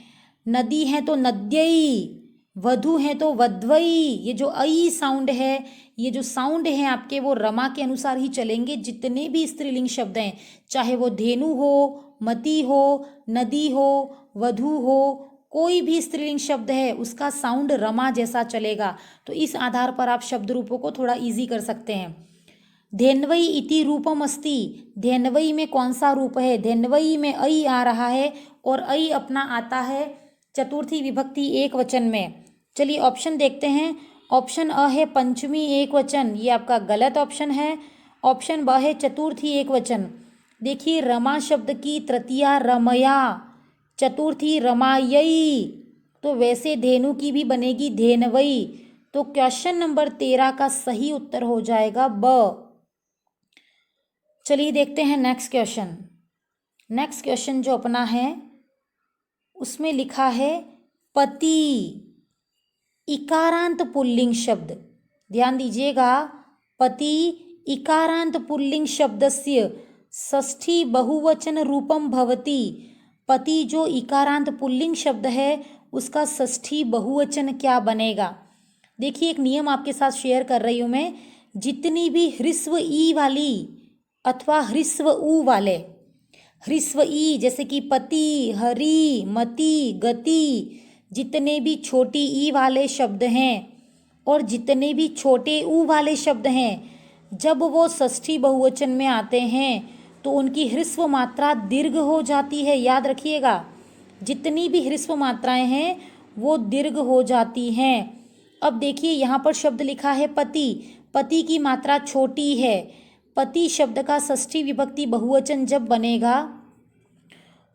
नदी है तो नद्यई, वधु है तो वध्वई, ये जो अई साउंड है, ये जो साउंड है आपके वो रमा के अनुसार ही चलेंगे। जितने भी स्त्रीलिंग शब्द हैं, चाहे वो धेनु हो, मति हो, नदी हो, वधु हो, कोई भी स्त्रीलिंग शब्द है उसका साउंड रमा जैसा चलेगा। तो इस आधार पर आप शब्द रूपों को थोड़ा इजी कर सकते हैं। धेनवई इति रूपम अस्ति, धेनवई में कौन सा रूप है, धेनवई में अई आ रहा है, और अई अपना आता है चतुर्थी विभक्ति एक वचन में। चलिए ऑप्शन देखते हैं। ऑप्शन अ है पंचमी एक वचन, ये आपका गलत ऑप्शन है। ऑप्शन ब है चतुर्थी एक वचन। देखिए रमा शब्द की तृतीया रमया, चतुर्थी रमायई, तो वैसे धेनु की भी बनेगी धेनवई। तो क्वेश्चन नंबर 13 का सही उत्तर हो जाएगा ब। चलिए देखते हैं नेक्स्ट क्वेश्चन। नेक्स्ट क्वेश्चन जो अपना है उसमें लिखा है पति, इकारांत पुल्लिंग शब्द, ध्यान दीजिएगा, पति इकारांत पुल्लिंग शब्दस्य षष्ठी बहुवचन रूपम भवति। पति जो इकारांत पुल्लिंग शब्द है उसका षष्ठी बहुवचन क्या बनेगा। देखिए एक नियम आपके साथ शेयर कर रही हूँ मैं, जितनी भी ह्रस्व ई वाली अथवा ह्रस्व ऊ वाले, ह्रस्व ई जैसे कि पति, हरि, मति, गति, जितने भी छोटी ई वाले शब्द हैं और जितने भी छोटे ऊ वाले शब्द हैं, जब वो षष्ठी बहुवचन में आते हैं तो उनकी ह्रस्व मात्रा दीर्घ हो जाती है। याद रखिएगा, जितनी भी ह्रस्व मात्राएं हैं वो दीर्घ हो जाती हैं। अब देखिए यहाँ पर शब्द लिखा है पति, पति की मात्रा छोटी है। पति शब्द का षष्ठी विभक्ति बहुवचन जब बनेगा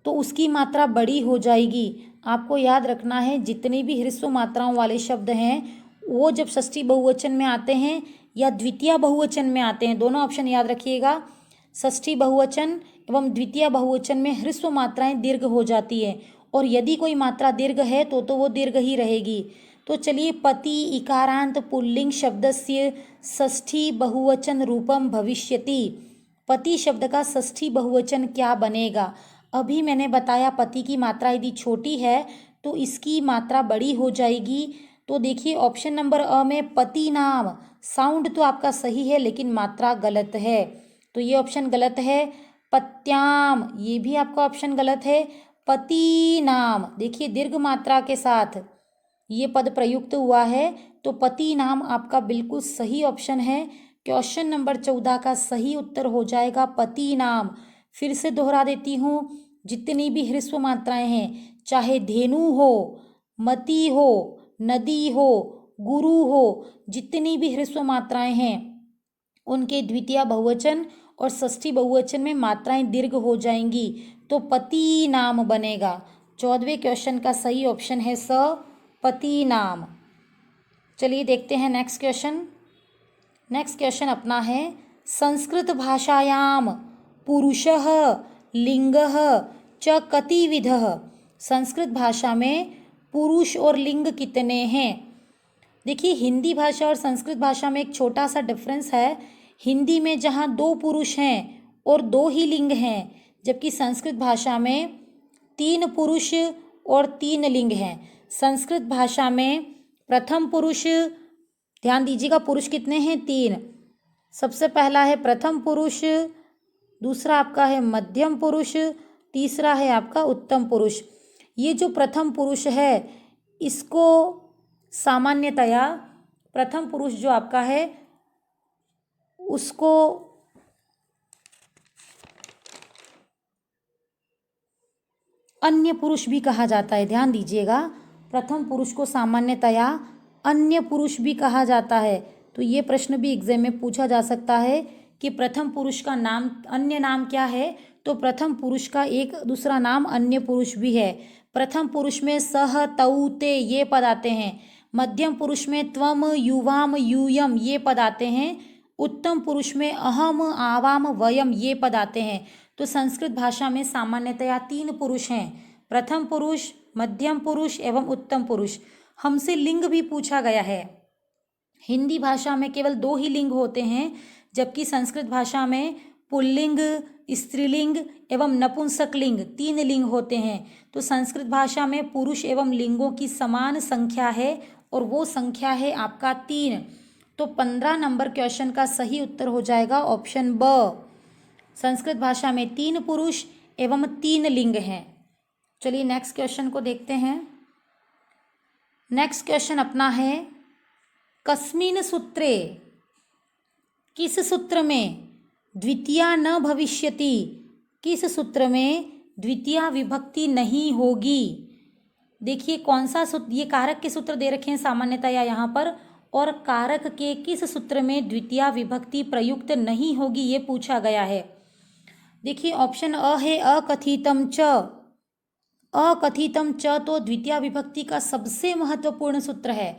तो उसकी मात्रा बड़ी हो जाएगी। आपको याद रखना है, जितनी भी ह्रस्व मात्राओं वाले शब्द हैं वो जब षष्ठी बहुवचन में आते हैं या द्वितीय बहुवचन में आते हैं, दोनों ऑप्शन याद रखिएगा, षष्ठी बहुवचन एवं द्वितीय बहुवचन में ह्रस्व मात्राएं दीर्घ हो जाती है, और यदि कोई मात्रा दीर्घ है तो वो दीर्घ ही रहेगी। तो चलिए, पति इकारांत पुल्लिंग शब्दस्य षष्ठी बहुवचन रूपम भविष्यति। पति शब्द का षष्ठी बहुवचन क्या बनेगा। अभी मैंने बताया पति की मात्रा यदि छोटी है तो इसकी मात्रा बड़ी हो जाएगी। तो देखिए ऑप्शन नंबर अ में पति नाम, साउंड तो आपका सही है लेकिन मात्रा गलत है, तो ये ऑप्शन गलत है। पत्याम, ये भी आपका ऑप्शन गलत है। पति नाम, देखिए दीर्घ मात्रा के साथ ये पद प्रयुक्त हुआ है, तो पति नाम आपका बिल्कुल सही ऑप्शन है। क्वेश्चन नंबर 14 का सही उत्तर हो जाएगा पति नाम। फिर से दोहरा देती हूँ, जितनी भी ह्रस्व मात्राएं हैं, चाहे धेनु हो, मति हो, नदी हो, गुरु हो, जितनी भी ह्रस्व मात्राएं हैं उनके द्वितीय बहुवचन और षष्ठी बहुवचन में मात्राएं दीर्घ हो जाएंगी, तो पति नाम बनेगा। 14वें क्वेश्चन का सही ऑप्शन है स, पति नाम। चलिए देखते हैं नेक्स्ट क्वेश्चन। नेक्स्ट क्वेश्चन अपना है, संस्कृत भाषायाम पुरुषः लिंगः च कतिविधः। संस्कृत भाषा में पुरुष और लिंग कितने हैं। देखिए हिंदी भाषा और संस्कृत भाषा में एक छोटा सा डिफरेंस है। हिंदी में जहाँ 2 पुरुष हैं और 2 ही लिंग हैं, जबकि संस्कृत भाषा में 3 पुरुष और 3 लिंग हैं। संस्कृत भाषा में प्रथम पुरुष, ध्यान दीजिएगा, पुरुष कितने हैं, 3। सबसे पहला है प्रथम पुरुष, दूसरा आपका है मध्यम पुरुष, तीसरा है आपका उत्तम पुरुष। ये जो प्रथम पुरुष है इसको सामान्यतया प्रथम पुरुष जो आपका है उसको अन्य पुरुष भी कहा जाता है। ध्यान दीजिएगा, प्रथम पुरुष को सामान्यतया अन्य पुरुष भी कहा जाता है। तो ये प्रश्न भी एग्जाम में पूछा जा सकता है कि प्रथम पुरुष का नाम, अन्य नाम क्या है, तो प्रथम पुरुष का एक दूसरा नाम अन्य पुरुष भी है। प्रथम पुरुष में सह, तौ, ते ये पद आते हैं। मध्यम पुरुष में त्वम, युवाम, यूयम ये पद आते हैं। उत्तम पुरुष में अहम, आवाम, वयम ये पद आते हैं। तो संस्कृत भाषा में सामान्यतया 3 पुरुष हैं, प्रथम पुरुष, मध्यम पुरुष एवं उत्तम पुरुष। हमसे लिंग भी पूछा गया है। हिंदी भाषा में केवल 2 ही लिंग होते हैं, जबकि संस्कृत भाषा में पुल्लिंग, स्त्रीलिंग एवं नपुंसकलिंग 3 लिंग होते हैं। तो संस्कृत भाषा में पुरुष एवं लिंगों की समान संख्या है और वो संख्या है आपका 3। तो 15 नंबर क्वेश्चन का सही उत्तर हो जाएगा ऑप्शन ब। संस्कृत भाषा में 3 पुरुष एवं 3 लिंग हैं। चलिए नेक्स्ट क्वेश्चन को देखते हैं। नेक्स्ट क्वेश्चन अपना है, कस्मिन् सूत्रे, किस सूत्र में द्वितीया न भविष्यति, किस सूत्र में द्वितीया विभक्ति नहीं होगी। देखिए कौन सा सूत्र, ये कारक के सूत्र दे रखे हैं सामान्यतया यहाँ पर, और कारक के किस सूत्र में द्वितीया विभक्ति प्रयुक्त नहीं होगी ये पूछा गया है। देखिए ऑप्शन अ है अकथितम च। अकथितम च तो द्वितीया विभक्ति का सबसे महत्वपूर्ण सूत्र है,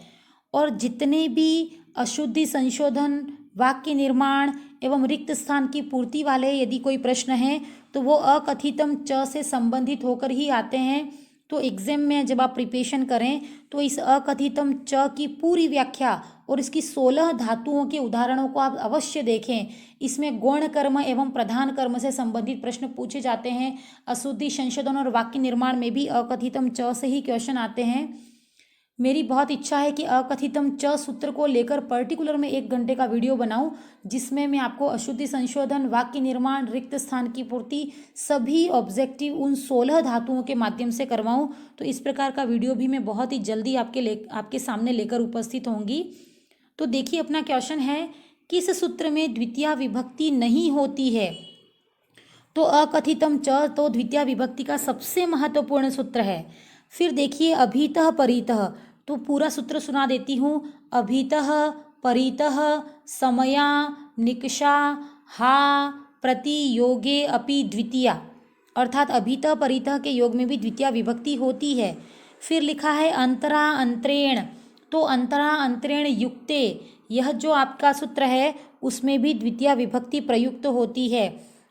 और जितने भी अशुद्धि संशोधन, वाक्य निर्माण एवं रिक्त स्थान की पूर्ति वाले यदि कोई प्रश्न है तो वो अकथितम च से संबंधित होकर ही आते हैं। तो एग्जाम में जब आप प्रिपरेशन करें तो इस अकथितम च की पूरी व्याख्या और इसकी 16 धातुओं के उदाहरणों को आप अवश्य देखें। इसमें गौण कर्म एवं प्रधान कर्म से संबंधित प्रश्न पूछे जाते हैं। अशुद्धि संशोधन और वाक्य निर्माण में भी अकथितम च से ही क्वेश्चन आते हैं। मेरी बहुत इच्छा है कि अकथितम च सूत्र को लेकर पर्टिकुलर में 1 घंटे का वीडियो बनाऊं, जिसमें मैं आपको अशुद्धि संशोधन, वाक्य निर्माण, रिक्त स्थान की पूर्ति, सभी ऑब्जेक्टिव उन 16 धातुओं के माध्यम से करवाऊं। तो इस प्रकार का वीडियो भी मैं बहुत ही जल्दी आपके सामने लेकर उपस्थित होंगी। तो देखिए, अपना क्वेश्चन है, किस सूत्र में द्वितीया विभक्ति नहीं होती है? तो अकथितम च तो द्वितीया विभक्ति का सबसे महत्वपूर्ण सूत्र है। फिर देखिए, अभीतः परितः, तो पूरा सूत्र सुना देती हूँ। अभीतः परितः समया निकषा हा प्रति योगे अपि द्वितीया, अर्थात अभीतः परितः के योग में भी द्वितीया विभक्ति होती है। फिर लिखा है अंतरा अंतरेण, तो अंतरा अंतरेण युक्ते, यह जो आपका सूत्र है उसमें भी द्वितीया विभक्ति प्रयुक्त होती है।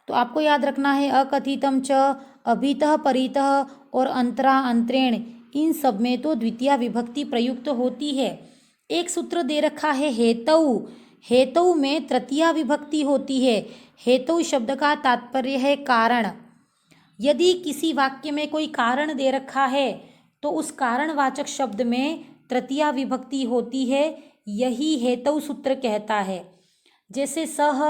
तो आपको याद रखना है अकथितम च, अभीतः परितः और अंतरा अंतरेण, इन सब में तो द्वितीया विभक्ति प्रयुक्त होती है। एक सूत्र दे रखा है हेतु, हेतु में तृतीया विभक्ति होती है। हेतु शब्द का तात्पर्य है कारण। यदि किसी वाक्य में कोई कारण दे रखा है तो उस कारणवाचक शब्द में तृतीया विभक्ति होती है, यही हेतु सूत्र कहता है। जैसे सह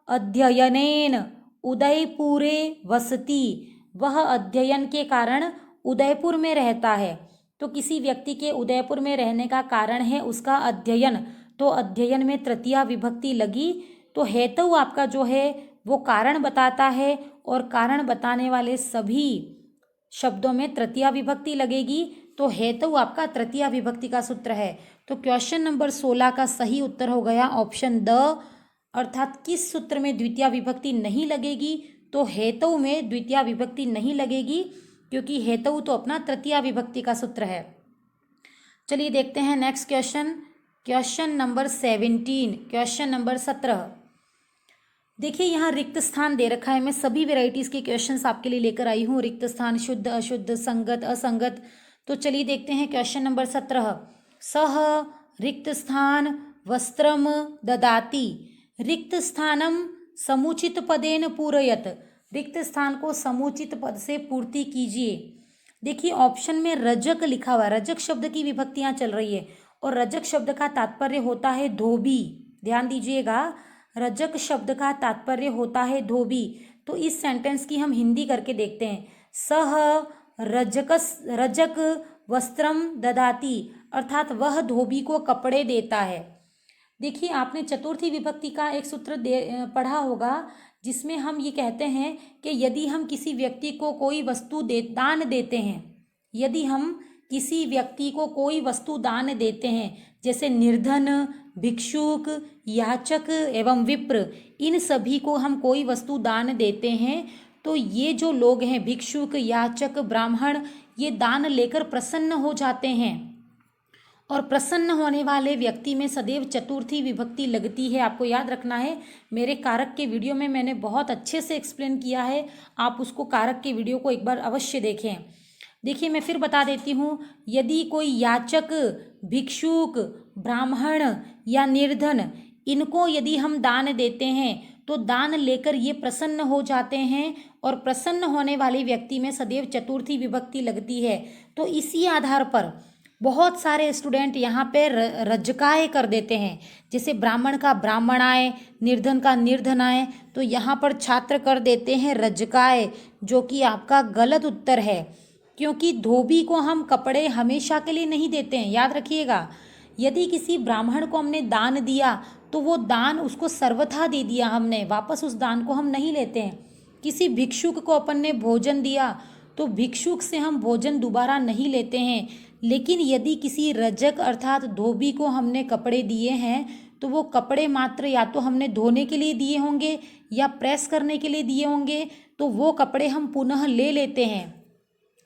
अध्ययनेन उदयपुरे वसति, वह अध्ययन के कारण उदयपुर में रहता है। तो किसी व्यक्ति के उदयपुर में रहने का कारण है उसका अध्ययन, तो अध्ययन में तृतीया विभक्ति लगी। तो हेतु आपका जो है वो कारण बताता है और कारण बताने वाले सभी शब्दों में तृतीया विभक्ति लगेगी। तो हेतु आपका तृतीया विभक्ति का सूत्र है। तो क्वेश्चन नंबर 16 का सही उत्तर हो गया ऑप्शन द, अर्थात किस सूत्र में द्वितीया विभक्ति नहीं लगेगी? तो हेतु में द्वितीया विभक्ति नहीं लगेगी, क्योंकि हेतु तो अपना तृतीया विभक्ति का सूत्र है। चलिए देखते हैं next question, question number 17, question number 17। देखिए, यहाँ रिक्त स्थान दे रखा है। मैं सभी वेराइटीज़ के क्वेश्चंस आपके लिए लेकर आई हूँ, रिक्त स्थान, शुद्ध अशुद्ध, संगत असंगत। तो चलिए देखते हैं क्वेश्चन नंबर 17। सह रिक्त स्थान वस्त्रम ददाति, रिक्त स्थानम समुचित पदेन पूरयत, रिक्त स्थान को समुचित पद से पूर्ति कीजिए। देखिए, ऑप्शन में रजक लिखा हुआ है, रजक शब्द की विभक्तियाँ चल रही है और रजक शब्द का तात्पर्य होता है धोबी। ध्यान दीजिएगा, रजक शब्द का तात्पर्य होता है धोबी। तो इस सेंटेंस की हम हिंदी करके देखते हैं। सह रजक वस्त्रम ददाति, अर्थात वह धोबी को कपड़े देता है। देखिए, आपने चतुर्थी विभक्ति का एक सूत्र पढ़ा होगा, जिसमें हम ये कहते हैं कि यदि हम किसी व्यक्ति को कोई वस्तु दान देते हैं, यदि हम किसी व्यक्ति को कोई वस्तु दान देते हैं, जैसे निर्धन, भिक्षुक, याचक एवं विप्र, इन सभी को हम कोई वस्तु दान देते हैं, तो ये जो लोग हैं भिक्षुक, याचक, ब्राह्मण, ये दान लेकर प्रसन्न हो जाते हैं। और प्रसन्न होने वाले व्यक्ति में सदैव चतुर्थी विभक्ति लगती है। आपको याद रखना है, मेरे कारक के वीडियो में मैंने बहुत अच्छे से एक्सप्लेन किया है, आप उसको कारक के वीडियो को एक बार अवश्य देखें। देखिए, मैं फिर बता देती हूँ, यदि कोई याचक, भिक्षुक, ब्राह्मण या निर्धन, इनको यदि हम दान देते हैं तो दान लेकर ये प्रसन्न हो जाते हैं और प्रसन्न होने वाले व्यक्ति में सदैव चतुर्थी विभक्ति लगती है। तो इसी आधार पर बहुत सारे स्टूडेंट यहाँ पे रजकाय कर देते हैं, जैसे ब्राह्मण का ब्राह्मण आए, निर्धन का निर्धन आए, तो यहाँ पर छात्र कर देते हैं रजकाय, जो कि आपका गलत उत्तर है, क्योंकि धोबी को हम कपड़े हमेशा के लिए नहीं देते हैं। याद रखिएगा, यदि किसी ब्राह्मण को हमने दान दिया तो वो दान उसको सर्वथा दे दिया हमने, वापस उस दान को हम नहीं लेते हैं। किसी भिक्षुक को अपन ने भोजन दिया तो भिक्षुक से हम भोजन दोबारा नहीं लेते हैं। लेकिन यदि किसी रजक अर्थात धोबी को हमने कपड़े दिए हैं तो वो कपड़े मात्र या तो हमने धोने के लिए दिए होंगे या प्रेस करने के लिए दिए होंगे, तो वो कपड़े हम पुनः ले लेते हैं।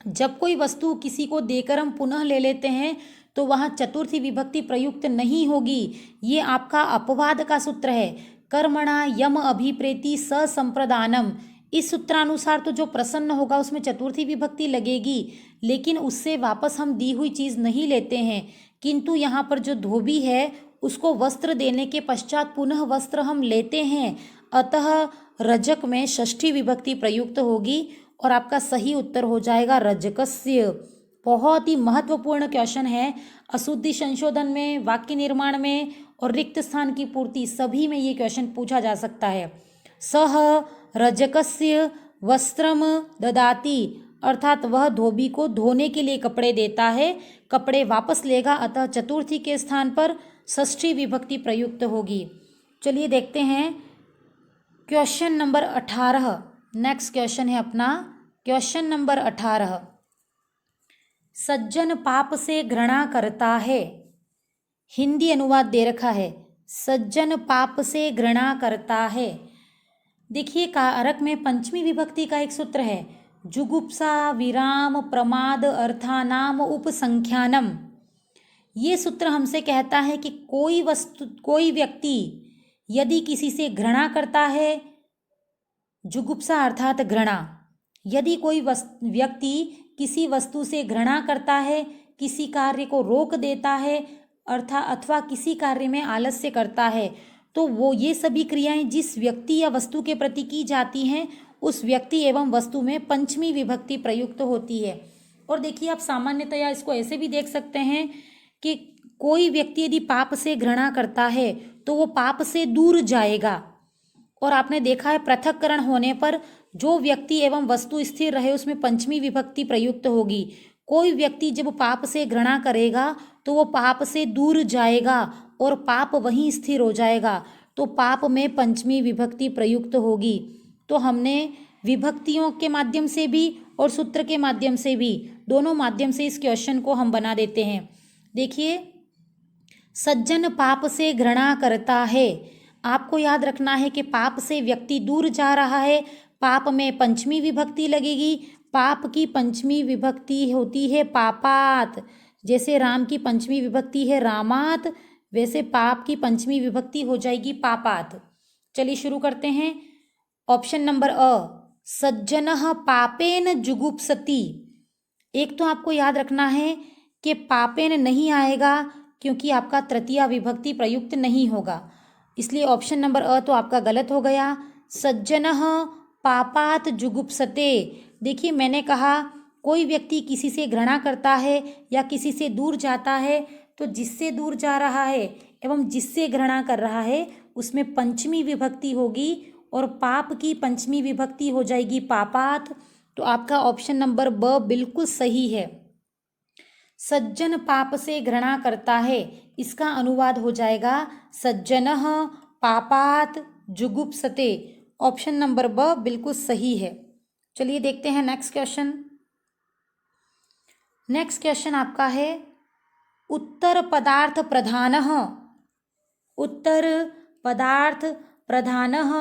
जब कोई वस्तु किसी को देकर हम पुनः ले लेते हैं तो वहाँ चतुर्थी विभक्ति प्रयुक्त नहीं होगी। ये आपका अपवाद का सूत्र है। कर्मणा यम अभिप्रेति ससंप्रदानम, इस सूत्रानुसार तो जो प्रसन्न होगा उसमें चतुर्थी विभक्ति लगेगी, लेकिन उससे वापस हम दी हुई चीज़ नहीं लेते हैं, किंतु यहाँ पर जो धोबी है उसको वस्त्र देने के पश्चात पुनः वस्त्र हम लेते हैं, अतः रजक में षष्ठी विभक्ति प्रयुक्त होगी और आपका सही उत्तर हो जाएगा रजकस्य। बहुत ही महत्वपूर्ण क्वेश्चन है, अशुद्धि संशोधन में, वाक्य निर्माण में और रिक्त स्थान की पूर्ति सभी में ये क्वेश्चन पूछा जा सकता है। सह रजकस्य वस्त्रम ददाति, अर्थात वह धोबी को धोने के लिए कपड़े देता है, कपड़े वापस लेगा, अतः चतुर्थी के स्थान पर षष्ठी विभक्ति प्रयुक्त होगी। चलिए देखते हैं क्वेश्चन नंबर 18। नेक्स्ट क्वेश्चन है अपना क्वेश्चन नंबर 18। सज्जन पाप से घृणा करता है। हिंदी अनुवाद दे रखा है, सज्जन पाप से घृणा करता है। देखिए कारक में पंचमी विभक्ति का एक सूत्र है, जुगुप्सा विराम प्रमाद अर्थानाम उपसंख्यानम। ये सूत्र हमसे कहता है कि कोई व्यक्ति यदि किसी से घृणा करता है, जुगुप्सा अर्थात घृणा, यदि कोई व्यक्ति किसी वस्तु से घृणा करता है, किसी कार्य को रोक देता है अथवा किसी कार्य में आलस्य करता है, तो वो ये सभी क्रियाएं जिस व्यक्ति या वस्तु के प्रति की जाती हैं उस व्यक्ति एवं वस्तु में पंचमी विभक्ति प्रयुक्त होती है। और देखिए आप सामान्यतया इसको ऐसे भी देख सकते हैं कि कोई व्यक्ति यदि पाप से घृणा करता है तो वो पाप से दूर जाएगा, और आपने देखा है पृथक्करण होने पर जो व्यक्ति एवं वस्तु स्थिर रहे उसमें पंचमी विभक्ति प्रयुक्त होगी। कोई व्यक्ति जब पाप से घृणा करेगा तो वो पाप से दूर जाएगा और पाप वहीं स्थिर हो जाएगा, तो पाप में पंचमी विभक्ति प्रयुक्त होगी। तो हमने विभक्तियों के माध्यम से भी और सूत्र के माध्यम से भी, दोनों माध्यम से इस क्वेश्चन को हम बना देते हैं। देखिए सज्जन पाप से घृणा करता है, आपको याद रखना है कि पाप से व्यक्ति दूर जा रहा है, पाप में पंचमी विभक्ति लगेगी। पाप की पंचमी विभक्ति होती है पापात, जैसे राम की पंचमी विभक्ति है रामात, वैसे पाप की पंचमी विभक्ति हो जाएगी पापात। चलिए शुरू करते हैं। ऑप्शन नंबर अ, सज्जनः पापेन जुगुप्सति। एक तो आपको याद रखना है कि पापेन नहीं आएगा क्योंकि आपका तृतीया विभक्ति प्रयुक्त नहीं होगा, इसलिए ऑप्शन नंबर अ तो आपका गलत हो गया। सज्जनः पापात जुगुप्सते, देखिए मैंने कहा कोई व्यक्ति किसी से घृणा करता है या किसी से दूर जाता है, तो जिससे दूर जा रहा है एवं जिससे घृणा कर रहा है उसमें पंचमी विभक्ति होगी और पाप की पंचमी विभक्ति हो जाएगी पापात। तो आपका ऑप्शन नंबर ब बिल्कुल सही है। सज्जन पाप से घृणा करता है, इसका अनुवाद हो जाएगा सज्जनः पापात जुगुप्सते। ऑप्शन नंबर ब बिल्कुल सही है। चलिए देखते हैं नेक्स्ट क्वेश्चन। नेक्स्ट क्वेश्चन आपका है उत्तर पदार्थ प्रधानः। उत्तर पदार्थ प्रधानः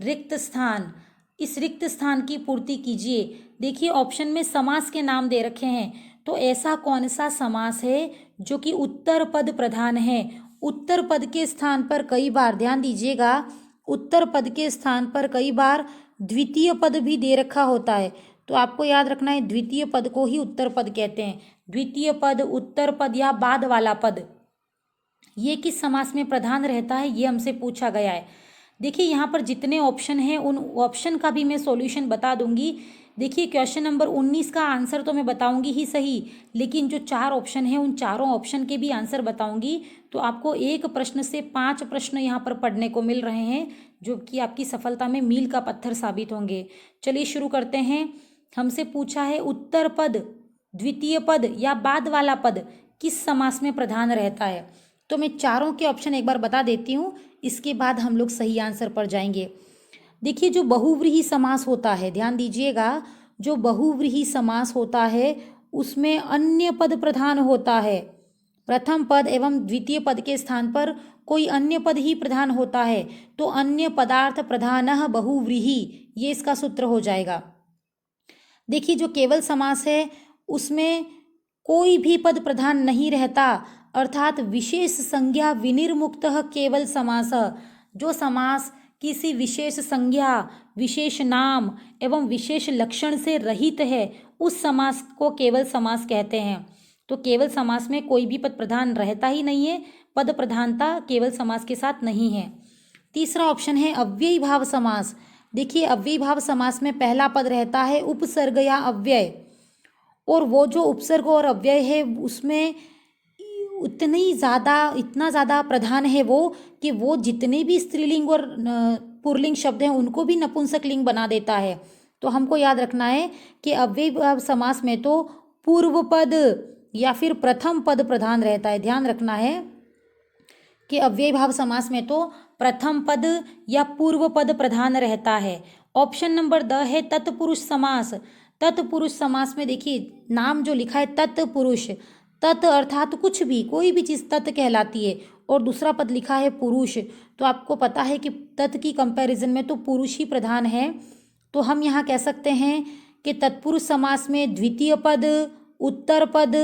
रिक्त स्थान, इस रिक्त स्थान की पूर्ति कीजिए। देखिए ऑप्शन में समास के नाम दे रखे हैं, तो ऐसा कौन सा समास है जो कि उत्तर पद प्रधान है। उत्तर पद के स्थान पर कई बार, ध्यान दीजिएगा, उत्तर पद के स्थान पर कई बार द्वितीय पद भी दे रखा होता है, तो आपको याद रखना है द्वितीय पद को ही उत्तर पद कहते हैं। द्वितीय पद, उत्तर पद या बाद वाला पद, ये किस समास में प्रधान रहता है ये हमसे पूछा गया है। देखिए यहाँ पर जितने ऑप्शन हैं उन ऑप्शन का भी मैं सॉल्यूशन बता दूंगी। देखिए क्वेश्चन नंबर 19 का आंसर तो मैं बताऊंगी ही सही, लेकिन जो 4 ऑप्शन हैं उन चारों ऑप्शन के भी आंसर बताऊंगी। तो आपको एक प्रश्न से 5 प्रश्न यहाँ पर पढ़ने को मिल रहे हैं, जो कि आपकी सफलता में मील का पत्थर साबित होंगे। चलिए शुरू करते हैं। हमसे पूछा है उत्तर पद, द्वितीय पद या बाद वाला पद किस समास में प्रधान रहता है। तो मैं चारों के ऑप्शन एक बार बता देती हूँ, इसके बाद हम लोग सही आंसर पर जाएंगे। देखिए जो बहुव्रीहि समास होता है, ध्यान दीजिएगा, जो बहुव्रीहि समास होता है उसमें अन्य पद प्रधान होता है। प्रथम पद एवं द्वितीय पद के स्थान पर कोई अन्य पद ही प्रधान होता है, तो अन्य पदार्थ प्रधानः बहुव्रीहि, ये इसका सूत्र हो जाएगा। देखिए जो केवल समास है उसमें कोई भी पद प्रधान नहीं रहता, अर्थात विशेष संज्ञा विनिर्मुक्तः केवल समास। जो समास किसी विशेष संज्ञा, विशेष नाम एवं विशेष लक्षण से रहित है, उस समास को केवल समास कहते हैं। तो केवल समास में कोई भी पद प्रधान रहता ही नहीं है, पद प्रधानता केवल समास के साथ नहीं है। तीसरा ऑप्शन है अव्ययी भाव समास। देखिए, अव्ययी भाव समास में पहला पद रहता है उपसर्ग या अव्यय, और वो जो उपसर्ग और अव्यय है उसमें इतना ज़्यादा प्रधान है वो कि वो जितने भी स्त्रीलिंग और पुल्लिंग शब्द हैं उनको भी नपुंसक लिंग बना देता है। तो हमको याद रखना है कि अव्ययी भाव समास में तो पूर्व पद या फिर प्रथम पद प्रधान रहता है। ध्यान रखना है कि अव्ययी भाव समास में तो प्रथम पद या पूर्व पद प्रधान रहता है। ऑप्शन नंबर द है तत्पुरुष समास। तत्पुरुष समास में देखिए नाम जो लिखा है तत्पुरुष, तत् अर्थात कुछ भी, कोई भी चीज़ तत् कहलाती है, और दूसरा पद लिखा है पुरुष। तो आपको पता है कि तत् की कंपैरिजन में तो पुरुष ही प्रधान है। तो हम यहाँ कह सकते हैं कि तत्पुरुष समास में द्वितीय पद, उत्तर पद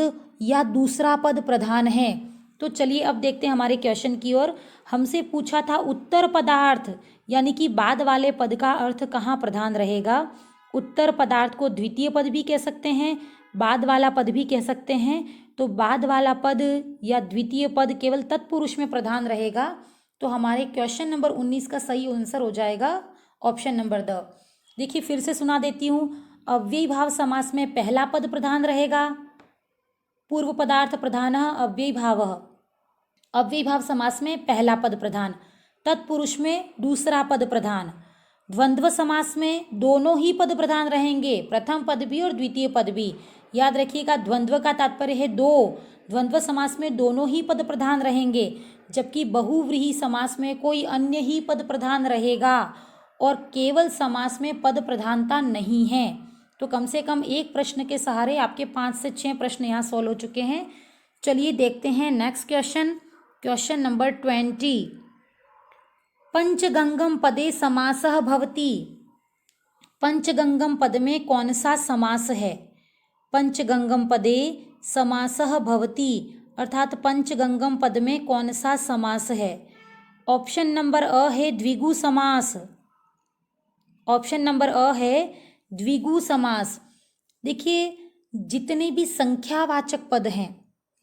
या दूसरा पद प्रधान है। तो चलिए अब देखते हैं हमारे क्वेश्चन की ओर। हमसे पूछा था उत्तर पदार्थ यानी कि बाद वाले पद का अर्थ कहाँ प्रधान रहेगा। उत्तर पदार्थ को द्वितीय पद भी कह सकते हैं, बाद वाला पद भी कह सकते हैं। तो बाद वाला पद या द्वितीय पद केवल तत्पुरुष में प्रधान रहेगा। तो हमारे क्वेश्चन नंबर 19 का सही आंसर हो जाएगा ऑप्शन नंबर द। देखिए फिर से सुना देती हूँ। अव्ययी भाव समास में पहला पद प्रधान रहेगा, पूर्व पदार्थ प्रधान अव्ययी भाव। अव्ययी भाव समास में पहला पद प्रधान, तत्पुरुष में दूसरा पद प्रधान। द्वंद्व समास में दोनों ही पद प्रधान रहेंगे, प्रथम पद भी और द्वितीय पद भी। याद रखिएगा, द्वंद्व का तात्पर्य है दो। द्वंद्व समास में दोनों ही पद प्रधान रहेंगे, जबकि बहुव्रीहि समास में कोई अन्य ही पद प्रधान रहेगा, और केवल समास में पद प्रधानता नहीं है। तो कम से कम एक प्रश्न के सहारे आपके 5 से 6 प्रश्न यहाँ सॉल्व हो चुके हैं। चलिए देखते हैं नेक्स्ट क्वेश्चन। Question number 20। पंचगंगम पदे समासः भवति। पंचगंगम पद में कौन सा समास है। पंचगंगम पदे समासः भवति अर्थात पंचगंगम पद में कौन सा समास है। ऑप्शन नंबर अ है द्विगु समास। ऑप्शन नंबर अ है द्विगु समास। देखिए जितने भी संख्यावाचक पद हैं,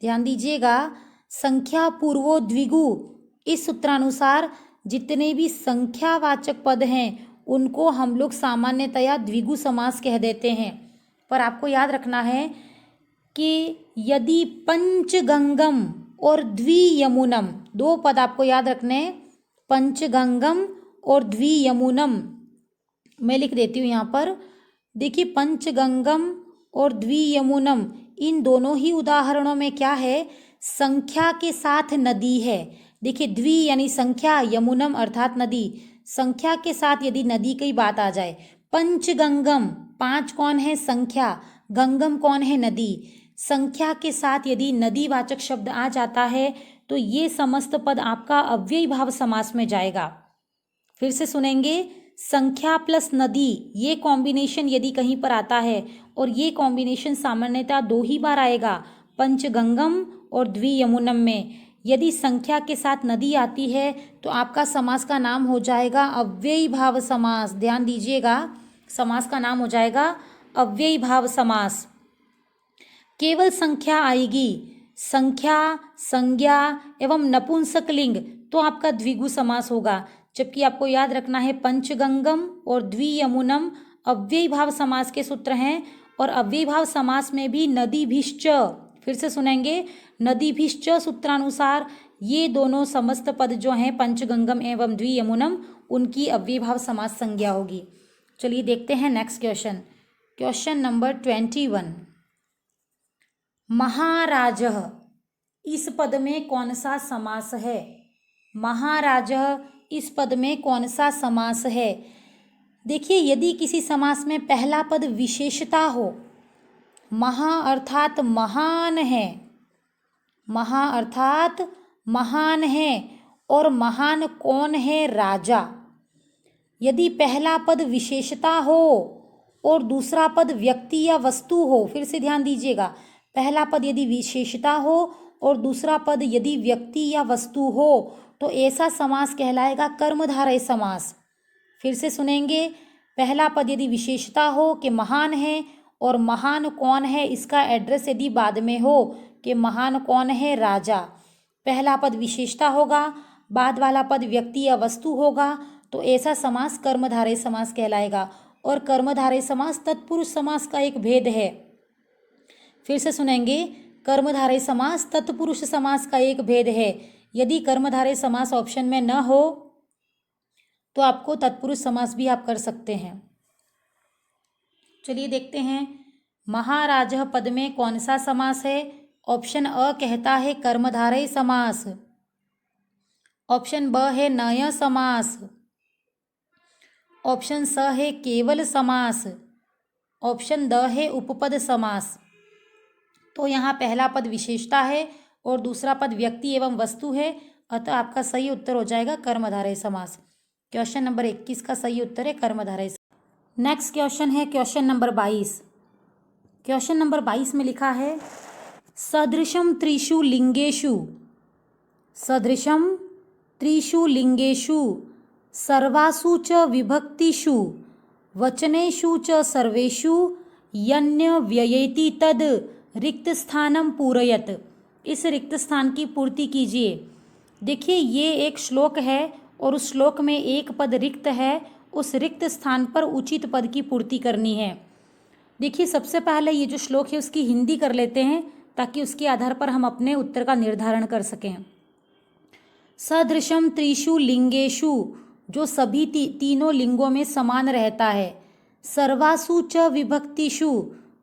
ध्यान दीजिएगा, संख्या पूर्वो द्विगु, इस सूत्रानुसार जितने भी संख्यावाचक पद हैं उनको हम लोग सामान्यतया द्विगु समास कह देते हैं। पर आपको याद रखना है कि यदि पंचगंगम और द्वियमुनम, दो पद आपको याद रखने, पंचगंगम और द्वियमुनम, मैं लिख देती हूँ यहाँ पर। देखिए पंचगंगम और द्वियमुनम, इन दोनों ही उदाहरणों में क्या है, संख्या के साथ नदी है। देखिए द्वि यानी संख्या, यमुनम अर्थात नदी, संख्या के साथ यदि नदी की बात आ जाए। पंचगंगम, पांच कौन है, संख्या, गंगम कौन है, नदी। संख्या के साथ यदि नदीवाचक शब्द आ जाता है तो ये समस्त पद आपका अव्ययी भाव समास में जाएगा। फिर से सुनेंगे, संख्या प्लस नदी, ये कॉम्बिनेशन यदि कहीं पर आता है, और ये कॉम्बिनेशन सामान्यतः 2 ही बार आएगा, पंचगंगम और द्वियमुनम में। यदि संख्या के साथ नदी आती है तो आपका समास का नाम हो जाएगा अव्ययी भाव समास। ध्यान दीजिएगा, समास का नाम हो जाएगा अव्ययी भाव समास। केवल संख्या आएगी, संख्या, संज्ञा एवं नपुंसकलिंग, तो आपका द्विगु समास होगा। जबकि आपको याद रखना है पंचगंगम और द्वियमुनम अव्ययी भाव समास के सूत्र हैं, और अव्ययी भाव समास में भी नदीभिश्च, फिर से सुनेंगे, नदीभिश्च सूत्रानुसार ये दोनों समस्त पद जो हैं पंचगंगम एवं द्वियमुनम, उनकी अव्ययी भाव समास संज्ञा होगी। चलिए देखते हैं नेक्स्ट क्वेश्चन। Question number 21। महाराजः, इस पद में कौन सा समास है। महाराजः, इस पद में कौन सा समास है। देखिए यदि किसी समास में पहला पद विशेषता हो, महा अर्थात महान है, महा अर्थात महान है, और महान कौन है, राजा। यदि पहला पद विशेषता हो और दूसरा पद व्यक्ति या वस्तु हो, फिर से ध्यान दीजिएगा, पहला पद यदि विशेषता हो और दूसरा पद यदि व्यक्ति या वस्तु हो, तो ऐसा समास कहलाएगा कर्मधारय समास। फिर से सुनेंगे। पहला पद यदि विशेषता हो कि महान है और महान कौन है इसका एड्रेस यदि बाद में हो कि महान कौन है, राजा। पहला पद विशेषता होगा, बाद वाला पद व्यक्ति या वस्तु होगा, तो ऐसा समास कर्मधारय समास कहलाएगा। और कर्मधारय समास तत्पुरुष समास का एक भेद है। फिर से सुनेंगे। कर्मधारय समास तत्पुरुष समास का एक भेद है। यदि कर्मधारय समास ऑप्शन में न हो तो आपको तत्पुरुष समास भी आप कर सकते हैं। चलिए देखते हैं। महाराजः पद में कौन सा समास है? ऑप्शन अ कहता है कर्मधारय समास। ऑप्शन ब है नय समास। ऑप्शन स है केवल समास। ऑप्शन द है उपपद समास। तो यहाँ पहला पद विशेषता है और दूसरा पद व्यक्ति एवं वस्तु है, अतः आपका सही उत्तर हो जाएगा कर्मधारय समास। क्वेश्चन नंबर 21 का सही उत्तर है कर्मधारय समास। नेक्स्ट क्वेश्चन है क्वेश्चन नंबर 22। क्वेश्चन नंबर 22 में लिखा है सदृशम त्रिषु लिंगेषु, सदृशम त्रिषु लिंगेषु सर्वासु च विभक्तिषु वचनेषु च सर्वेषु यन्य व्ययेति तद रिक्त स्थानम पूरयत। इस रिक्त स्थान की पूर्ति कीजिए। देखिए ये एक श्लोक है और उस श्लोक में एक पद रिक्त है, उस रिक्त स्थान पर उचित पद की पूर्ति करनी है। देखिए सबसे पहले ये जो श्लोक है उसकी हिंदी कर लेते हैं ताकि उसके आधार पर हम अपने उत्तर का निर्धारण कर सकें। सदृशम त्रिषु लिंगेषु, जो सभी तीनों लिंगों में समान रहता है। सर्वासु च विभक्तिषु,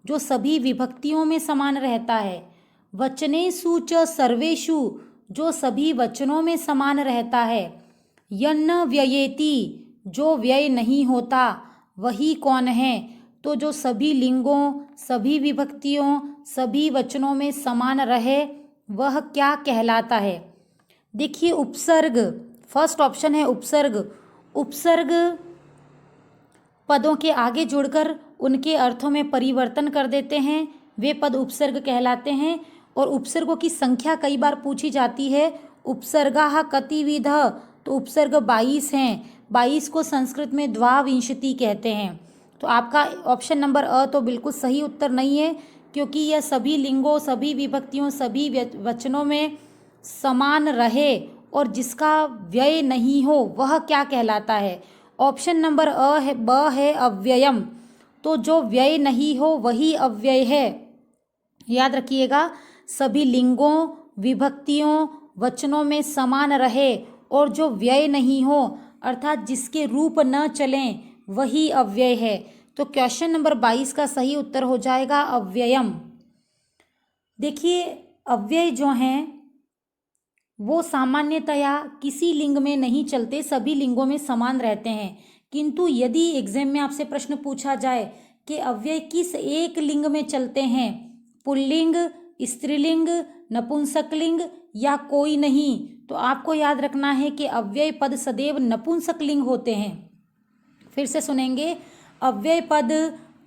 जो सभी विभक्तियों में समान रहता है। वचनेषु च सर्वेषु, जो सभी वचनों में समान रहता है। यन्न व्ययेति, जो व्यय नहीं होता, वही कौन है? तो जो सभी लिंगों, सभी विभक्तियों, सभी वचनों में समान रहे वह क्या कहलाता है? देखिए उपसर्ग, फर्स्ट ऑप्शन है उपसर्ग। उपसर्ग पदों के आगे जुड़कर उनके अर्थों में परिवर्तन कर देते हैं, वे पद उपसर्ग कहलाते हैं। और उपसर्गों की संख्या कई बार पूछी जाती है। उपसर्गाः कतिविध, तो उपसर्ग 22 हैं। 22 को संस्कृत में द्वाविंशति कहते हैं। तो आपका ऑप्शन नंबर अ तो बिल्कुल सही उत्तर नहीं है, क्योंकि यह सभी लिंगों, सभी विभक्तियों, सभी वचनों में समान रहे और जिसका व्यय नहीं हो वह क्या कहलाता है? ऑप्शन नंबर अ है, ब है अव्ययम। तो जो व्यय नहीं हो वही अव्यय है। याद रखिएगा, सभी लिंगों, विभक्तियों, वचनों में समान रहे और जो व्यय नहीं हो अर्थात जिसके रूप न चलें वही अव्यय है। तो क्वेश्चन नंबर 22 का सही उत्तर हो जाएगा अव्ययम। देखिए अव्यय जो हैं वो सामान्यतया किसी लिंग में नहीं चलते, सभी लिंगों में समान रहते हैं। किंतु यदि एग्जाम में आपसे प्रश्न पूछा जाए कि अव्यय किस एक लिंग में चलते हैं, पुल्लिंग, स्त्रीलिंग, नपुंसकलिंग या कोई नहीं, तो आपको याद रखना है कि अव्यय पद सदैव नपुंसक लिंग होते हैं। फिर से सुनेंगे। अव्यय पद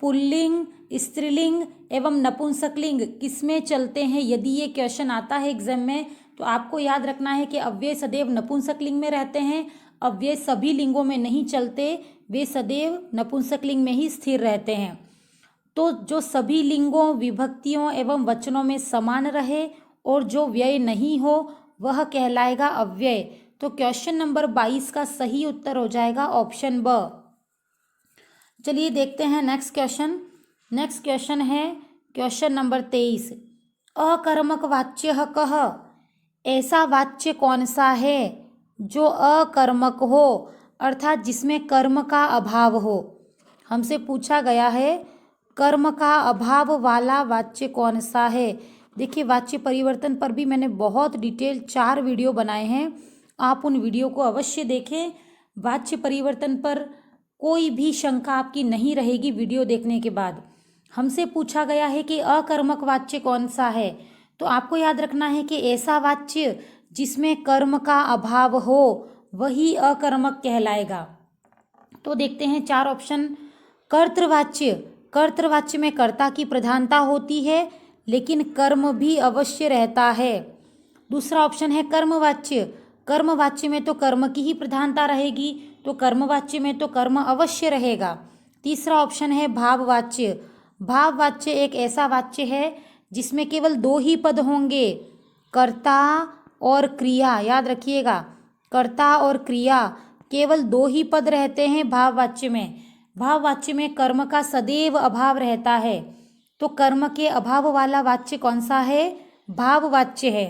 पुल्लिंग, स्त्रीलिंग एवं नपुंसकलिंग किसमें चलते हैं? यदि ये क्वेश्चन आता है एग्जाम में तो आपको याद रखना है कि अव्यय सदैव नपुंसक लिंग में रहते हैं। अव्यय सभी लिंगों में नहीं चलते, वे सदैव नपुंसक लिंग में ही स्थिर रहते हैं। तो जो सभी लिंगों, विभक्तियों एवं वचनों में समान रहे और जो व्यय नहीं हो वह कहलाएगा अव्यय। तो क्वेश्चन नंबर 22 का सही उत्तर हो जाएगा ऑप्शन ब। चलिए देखते हैं नेक्स्ट क्वेश्चन। नेक्स्ट क्वेश्चन है क्वेश्चन नंबर 23। अकर्मक वाच्य कह, ऐसा वाच्य कौन सा है जो अकर्मक हो अर्थात जिसमें कर्म का अभाव हो? हमसे पूछा गया है कर्म का अभाव वाला वाच्य कौन सा है। देखिए वाच्य परिवर्तन पर भी मैंने बहुत डिटेल 4 वीडियो बनाए हैं, आप उन वीडियो को अवश्य देखें। वाच्य परिवर्तन पर कोई भी शंका आपकी नहीं रहेगी वीडियो देखने के बाद। हमसे पूछा गया है कि अकर्मक वाच्य कौन सा है, तो आपको याद रखना है कि ऐसा वाच्य जिसमें कर्म का अभाव हो वही अकर्मक कहलाएगा। तो देखते हैं 4 ऑप्शन। कर्तृवाच्य, कर्तृवाच्य में कर्ता की प्रधानता होती है लेकिन कर्म भी अवश्य रहता है। दूसरा ऑप्शन है कर्मवाच्य, कर्मवाच्य में तो कर्म की ही प्रधानता रहेगी, तो कर्मवाच्य में तो कर्म अवश्य रहेगा। तीसरा ऑप्शन है भाववाच्य। भाववाच्य एक ऐसा वाच्य है जिसमें केवल दो ही पद होंगे, कर्ता और क्रिया। याद रखिएगा, कर्ता और क्रिया, केवल दो ही पद रहते हैं भाववाच्य में। भाववाच्य में कर्म का सदैव अभाव रहता है, तो कर्म के अभाव वाला वाच्य कौन सा है? भाववाच्य है।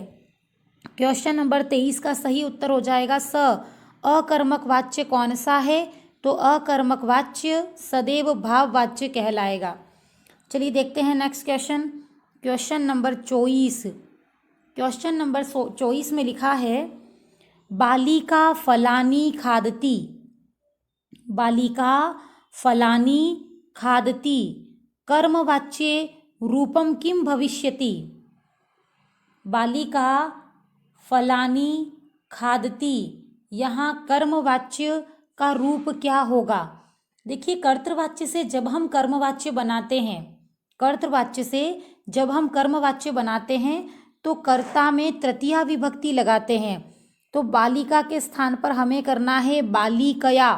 क्वेश्चन नंबर 23 का सही उत्तर हो जाएगा स। अकर्मक वाच्य कौन सा है? तो अकर्मक वाच्य सदैव भाववाच्य कहलाएगा। चलिए देखते हैं next question, question number 24। Question number 24 में लिखा है बालिका फलानी खादती। बालिका फलानी खादती कर्मवाच्ये रूपम किम भविष्यति। बालिका फलानी खादती, यहाँ कर्मवाच्य का रूप क्या होगा? देखिए, कर्तृवाच्य से जब हम कर्मवाच्य बनाते हैं, कर्तृवाच्य से जब हम कर्मवाच्य बनाते हैं तो कर्ता में तृतीया विभक्ति लगाते हैं। तो बालिका के स्थान पर हमें करना है बालिकया।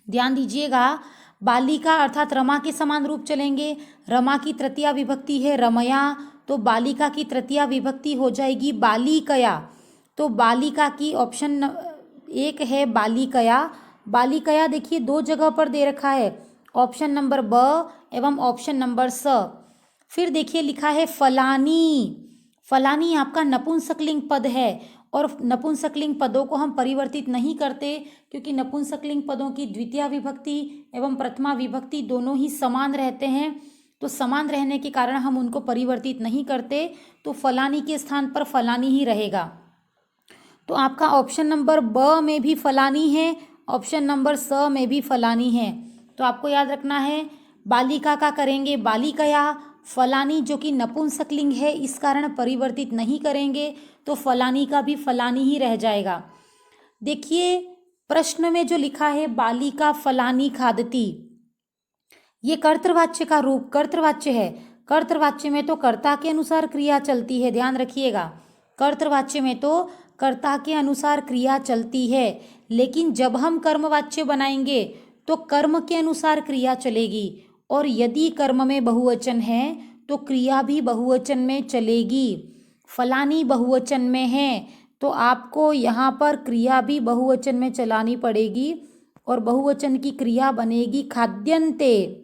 ध्यान दीजिएगा, बालिका अर्थात रमा के समान रूप चलेंगे। रमा की तृतीया विभक्ति है रमया, तो बालिका की तृतीया विभक्ति हो जाएगी बालिकया। तो बालिका की ऑप्शन एक है बालिकया। बालिकया देखिए दो जगह पर दे रखा है, ऑप्शन नंबर ब एवं ऑप्शन नंबर स। फिर देखिए लिखा है फलानी। फलानी आपका नपुंसकलिंग पद है, और नपुंसकलिंग पदों को हम परिवर्तित नहीं करते, क्योंकि नपुंसकलिंग पदों की द्वितीय विभक्ति एवं प्रथमा विभक्ति दोनों ही समान रहते हैं। तो समान रहने के कारण हम उनको परिवर्तित नहीं करते, तो फलानी के स्थान पर फलानी ही रहेगा। तो आपका ऑप्शन नंबर ब में भी फलानी है, ऑप्शन नंबर स में भी फलानी है। तो आपको याद रखना है, बालिका का करेंगे बालिकया, फलानी जो कि नपुंसकलिंग है इस कारण परिवर्तित नहीं करेंगे, तो फलानी का भी फलानी ही रह जाएगा। देखिए प्रश्न में जो लिखा है बालिका फलानी खादती, ये कर्तृवाच्य का रूप कर्तृवाच्य है। कर्तृवाच्य में तो कर्ता के अनुसार क्रिया चलती है, ध्यान रखिएगा, कर्तृवाच्य में तो कर्ता के अनुसार क्रिया चलती है। लेकिन जब हम कर्मवाच्य बनाएंगे तो कर्म के अनुसार क्रिया चलेगी, और यदि कर्म में बहुवचन है तो क्रिया भी बहुवचन में चलेगी। फलानी बहुवचन में है तो आपको यहाँ पर क्रिया भी बहुवचन में चलानी पड़ेगी, और बहुवचन की क्रिया बनेगी खाद्यन्ते।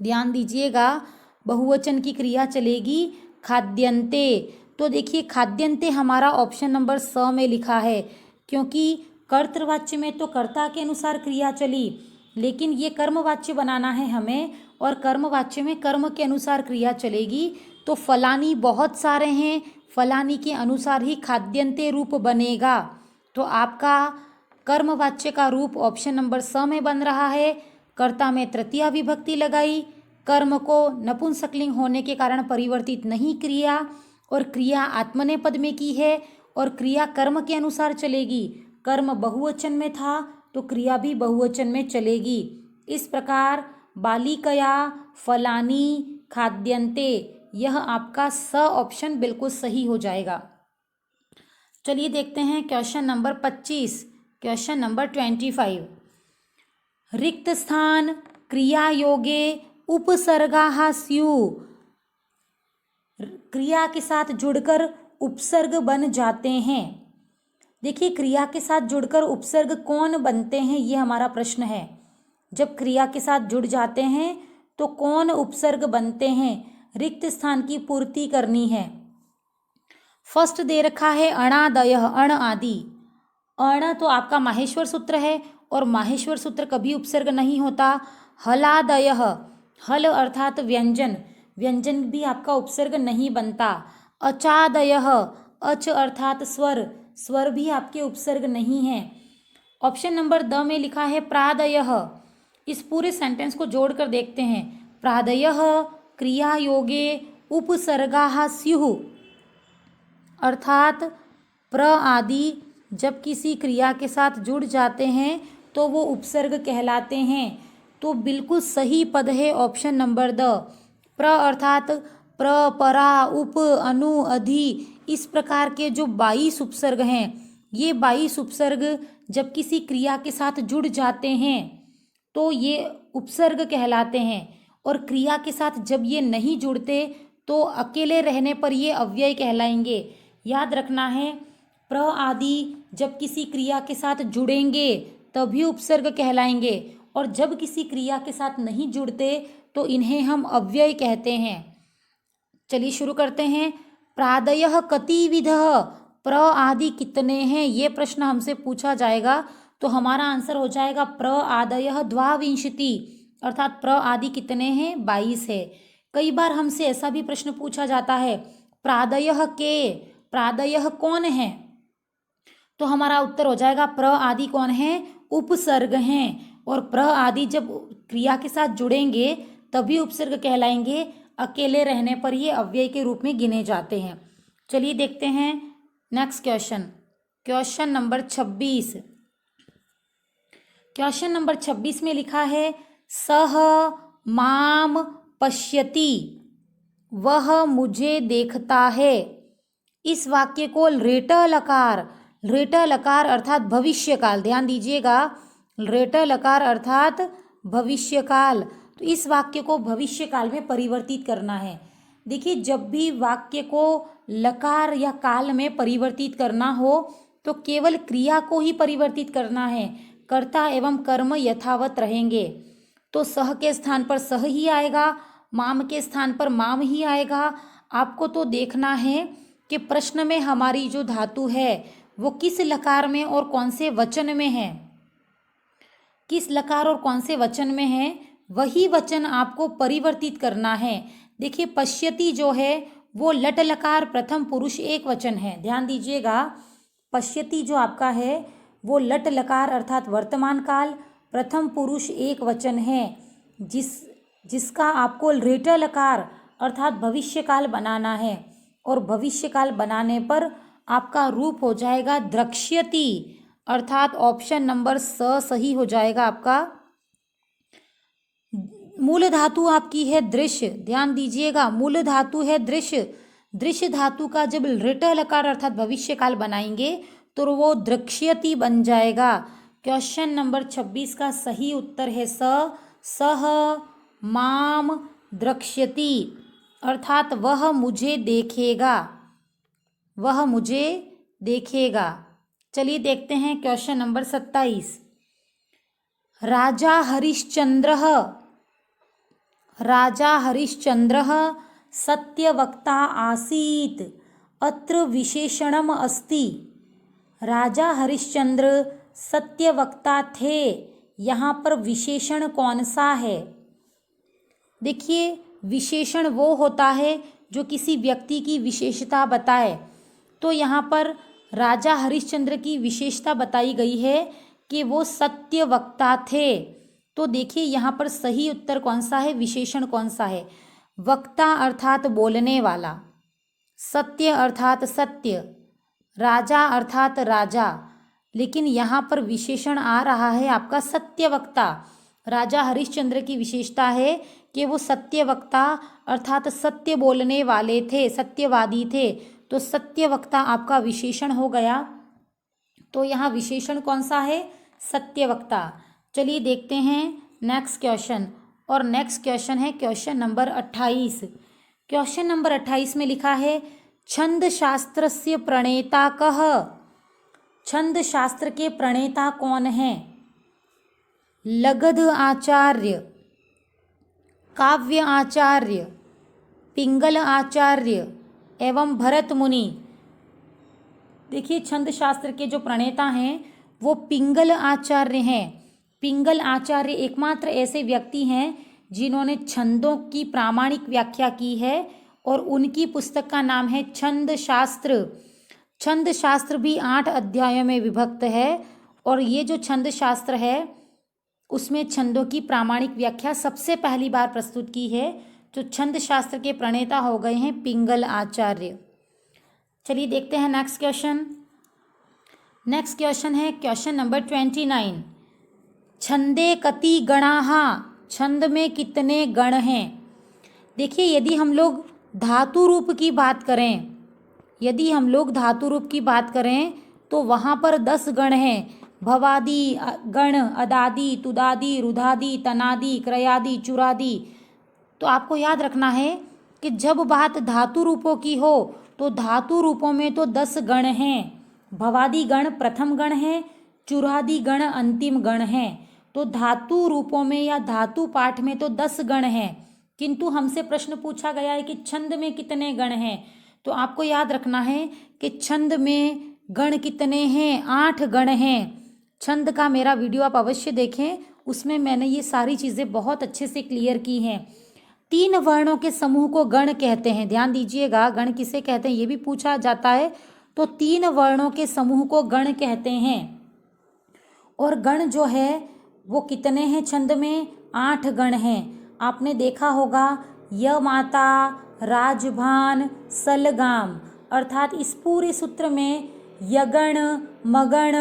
ध्यान दीजिएगा, बहुवचन की क्रिया चलेगी खाद्यन्ते। तो देखिए खाद्यन्ते हमारा ऑप्शन नंबर स में लिखा है, क्योंकि कर्तृवाच्य में तो कर्ता के अनुसार क्रिया चली, लेकिन ये कर्मवाच्य बनाना है हमें, और कर्मवाच्य में कर्म के अनुसार क्रिया चलेगी। तो फलानी बहुत सारे हैं, फलानी के अनुसार ही खाद्यन्ते रूप बनेगा। तो आपका कर्मवाच्य का रूप ऑप्शन नंबर स में बन रहा है। कर्ता में तृतीया विभक्ति लगाई, कर्म को नपुंसकलिंग होने के कारण परिवर्तित नहीं क्रिया, और क्रिया आत्मनेपद में की है, और क्रिया कर्म के अनुसार चलेगी। कर्म बहुवचन में था तो क्रिया भी बहुवचन में चलेगी। इस प्रकार बालिकया फलानी खाद्यन्ते, यह आपका स ऑप्शन बिल्कुल सही हो जाएगा। चलिए देखते हैं क्वेश्चन नंबर 25, क्वेश्चन नंबर 25। रिक्त स्थान क्रिया योगे उपसर्गाः स्युः। क्रिया के साथ जुड़कर उपसर्ग बन जाते हैं। देखिए क्रिया के साथ जुड़कर उपसर्ग कौन बनते हैं, ये हमारा प्रश्न है। जब क्रिया के साथ जुड़ जाते हैं तो कौन उपसर्ग बनते हैं, रिक्त स्थान की पूर्ति करनी है। फर्स्ट दे रखा है अणादयः, अण आदि। अण तो आपका माहेश्वर सूत्र है, और माहेश्वर सूत्र कभी उपसर्ग नहीं होता। हलादयः, हल अर्थात व्यंजन, व्यंजन भी आपका उपसर्ग नहीं बनता। अचादयः, अच अर्थात स्वर, स्वर भी आपके उपसर्ग नहीं है। ऑप्शन नंबर द में लिखा है प्रादयः। इस पूरे सेंटेंस को जोड़कर देखते हैं। प्रादयः क्रिया योगे उपसर्गाः स्युः, अर्थात प्र आदि जब किसी क्रिया के साथ जुड़ जाते हैं तो वो उपसर्ग कहलाते हैं। तो बिल्कुल सही पद है ऑप्शन नंबर द। प्र अर्थात प्र, परा, उप, अनु, अधि, इस प्रकार के जो 22 उपसर्ग हैं ये 22 उपसर्ग जब किसी क्रिया के साथ जुड़ जाते हैं तो ये उपसर्ग कहलाते हैं, और क्रिया के साथ जब ये नहीं जुड़ते तो अकेले रहने पर ये अव्यय कहलाएंगे। याद रखना है, प्र आदि जब किसी क्रिया के साथ जुड़ेंगे तभी उपसर्ग कहलाएंगे, और जब किसी क्रिया के साथ नहीं जुड़ते तो इन्हें हम अव्यय कहते हैं। चलिए शुरू करते हैं। प्रादयः कतिविधः, प्र आदि कितने हैं, ये प्रश्न हमसे पूछा जाएगा तो हमारा आंसर हो जाएगा प्र आदयः द्वाविंशति, अर्थात प्र आदि कितने हैं, 22 है। कई बार हमसे ऐसा भी प्रश्न पूछा जाता है, प्रादयः के, प्रादयः कौन है, तो हमारा उत्तर हो जाएगा प्र आदि कौन है, उपसर्ग हैं, और प्र आदि जब क्रिया के साथ जुड़ेंगे तभी उपसर्ग कहलाएंगे, अकेले रहने पर ये अव्यय के रूप में गिने जाते हैं। चलिए देखते हैं next question, question number 26। Question number 26 में लिखा है सह माम पश्यति, वह मुझे देखता है। इस वाक्य को रेट लकार, रेट लकार अर्थात भविष्यकाल, ध्यान दीजिएगा, रेट लकार अर्थात भविष्यकाल, तो इस वाक्य को भविष्यकाल में परिवर्तित करना है। देखिए, जब भी वाक्य को लकार या काल में परिवर्तित करना हो तो केवल क्रिया को ही परिवर्तित करना है, कर्ता एवं कर्म यथावत रहेंगे। तो सह के स्थान पर सह ही आएगा, माम के स्थान पर माम ही आएगा। आपको तो देखना है कि प्रश्न में हमारी जो धातु है वो किस लकार में और कौन से वचन में है, किस लकार और कौन से वचन में है, वही वचन आपको परिवर्तित करना है। देखिए, पश्यति जो है वो लट लकार प्रथम पुरुष एक वचन है, ध्यान दीजिएगा। पश्यति जो आपका है वो लट लकार अर्थात वर्तमान काल प्रथम पुरुष एक वचन है, जिसका आपको रेट लकार अर्थात भविष्यकाल बनाना है, और भविष्यकाल बनाने पर आपका रूप हो जाएगा द्रक्ष्यति, अर्थात ऑप्शन नंबर सही हो जाएगा आपका। मूल धातु आपकी है दृश्य, ध्यान दीजिएगा, मूल धातु है दृश्य। दृश्य धातु का जब रेट लकार अर्थात भविष्यकाल बनाएंगे तो वो द्रक्ष्यति बन जाएगा। क्वेश्चन नंबर 26 का सही उत्तर है सह माम द्रक्ष्यति, अर्थात वह मुझे देखेगा, वह मुझे देखेगा। चलिए देखते हैं क्वेश्चन नंबर 27। राजा हरिश्चंद्रः, राजा हरिश्चंद्रः सत्यवक्ता आसीत्, अत्र विशेषणम अस्ति। राजा हरिश्चंद्र सत्यवक्ता थे, यहाँ पर विशेषण कौन सा है। देखिए, विशेषण वो होता है जो किसी व्यक्ति की विशेषता बताए, तो यहाँ पर राजा हरिश्चंद्र की विशेषता बताई गई है कि वो सत्यवक्ता थे। तो देखिए यहाँ पर सही उत्तर कौन सा है, विशेषण कौन सा है, वक्ता अर्थात बोलने वाला, सत्य अर्थात सत्य, राजा अर्थात राजा, लेकिन यहाँ पर विशेषण आ रहा है आपका सत्यवक्ता। राजा हरिश्चंद्र की विशेषता है कि वो सत्यवक्ता अर्थात सत्य बोलने वाले थे, सत्यवादी थे, तो सत्यवक्ता आपका विशेषण हो गया। तो यहाँ विशेषण कौन सा है, सत्यवक्ता। चलिए देखते हैं नेक्स्ट क्वेश्चन, और नेक्स्ट क्वेश्चन है क्वेश्चन नंबर 28। क्वेश्चन नंबर 28 में लिखा है छंद शास्त्रस्य प्रणेता कः, छंद शास्त्र के प्रणेता कौन हैं। लगध आचार्य, काव्य आचार्य, पिंगल आचार्य एवं भरत मुनि। देखिए, छंद शास्त्र के जो प्रणेता हैं वो पिंगल आचार्य हैं। पिंगल आचार्य एकमात्र ऐसे व्यक्ति हैं जिन्होंने छंदों की प्रामाणिक व्याख्या की है, और उनकी पुस्तक का नाम है छंद शास्त्र। छंद शास्त्र भी 8 अध्यायों में विभक्त है, और ये जो छंद शास्त्र है उसमें छंदों की प्रामाणिक व्याख्या सबसे पहली बार प्रस्तुत की है। तो छंद शास्त्र के प्रणेता हो गए हैं पिंगल आचार्य। चलिए देखते हैं नेक्स्ट क्वेश्चन। नेक्स्ट क्वेश्चन है क्वेश्चन नंबर 29। छंदे कति गणाः, छंद में कितने गण हैं। देखिए, यदि हम लोग धातु रूप की बात करें, यदि हम लोग धातु रूप की बात करें तो वहाँ पर 10 गण हैं। भवादि गण, अदादि, तुदादि, रुधादि, तनादि, क्रयादि, चुरादि। तो आपको याद रखना है कि जब बात धातु रूपों की हो तो धातु रूपों में तो 10 गण हैं। भवादि गण प्रथम गण है, चुरादि गण अंतिम गण हैं। तो धातु रूपों में या धातु पाठ में तो 10 गण हैं, किंतु हमसे प्रश्न पूछा गया है कि छंद में कितने गण हैं। तो आपको याद रखना है कि छंद में गण कितने हैं, 8 गण हैं। छंद का मेरा वीडियो आप अवश्य देखें, उसमें मैंने ये सारी चीज़ें बहुत अच्छे से क्लियर की हैं। 3 वर्णों के समूह को गण कहते हैं। ध्यान दीजिएगा, गण किसे कहते हैं ये भी पूछा जाता है। तो 3 वर्णों के समूह को गण कहते हैं। और गण जो है वो कितने हैं छंद में, 8 गण हैं। आपने देखा होगा य माता, राजभान, सलगाम, अर्थात इस पूरे सूत्र में यगण, मगण,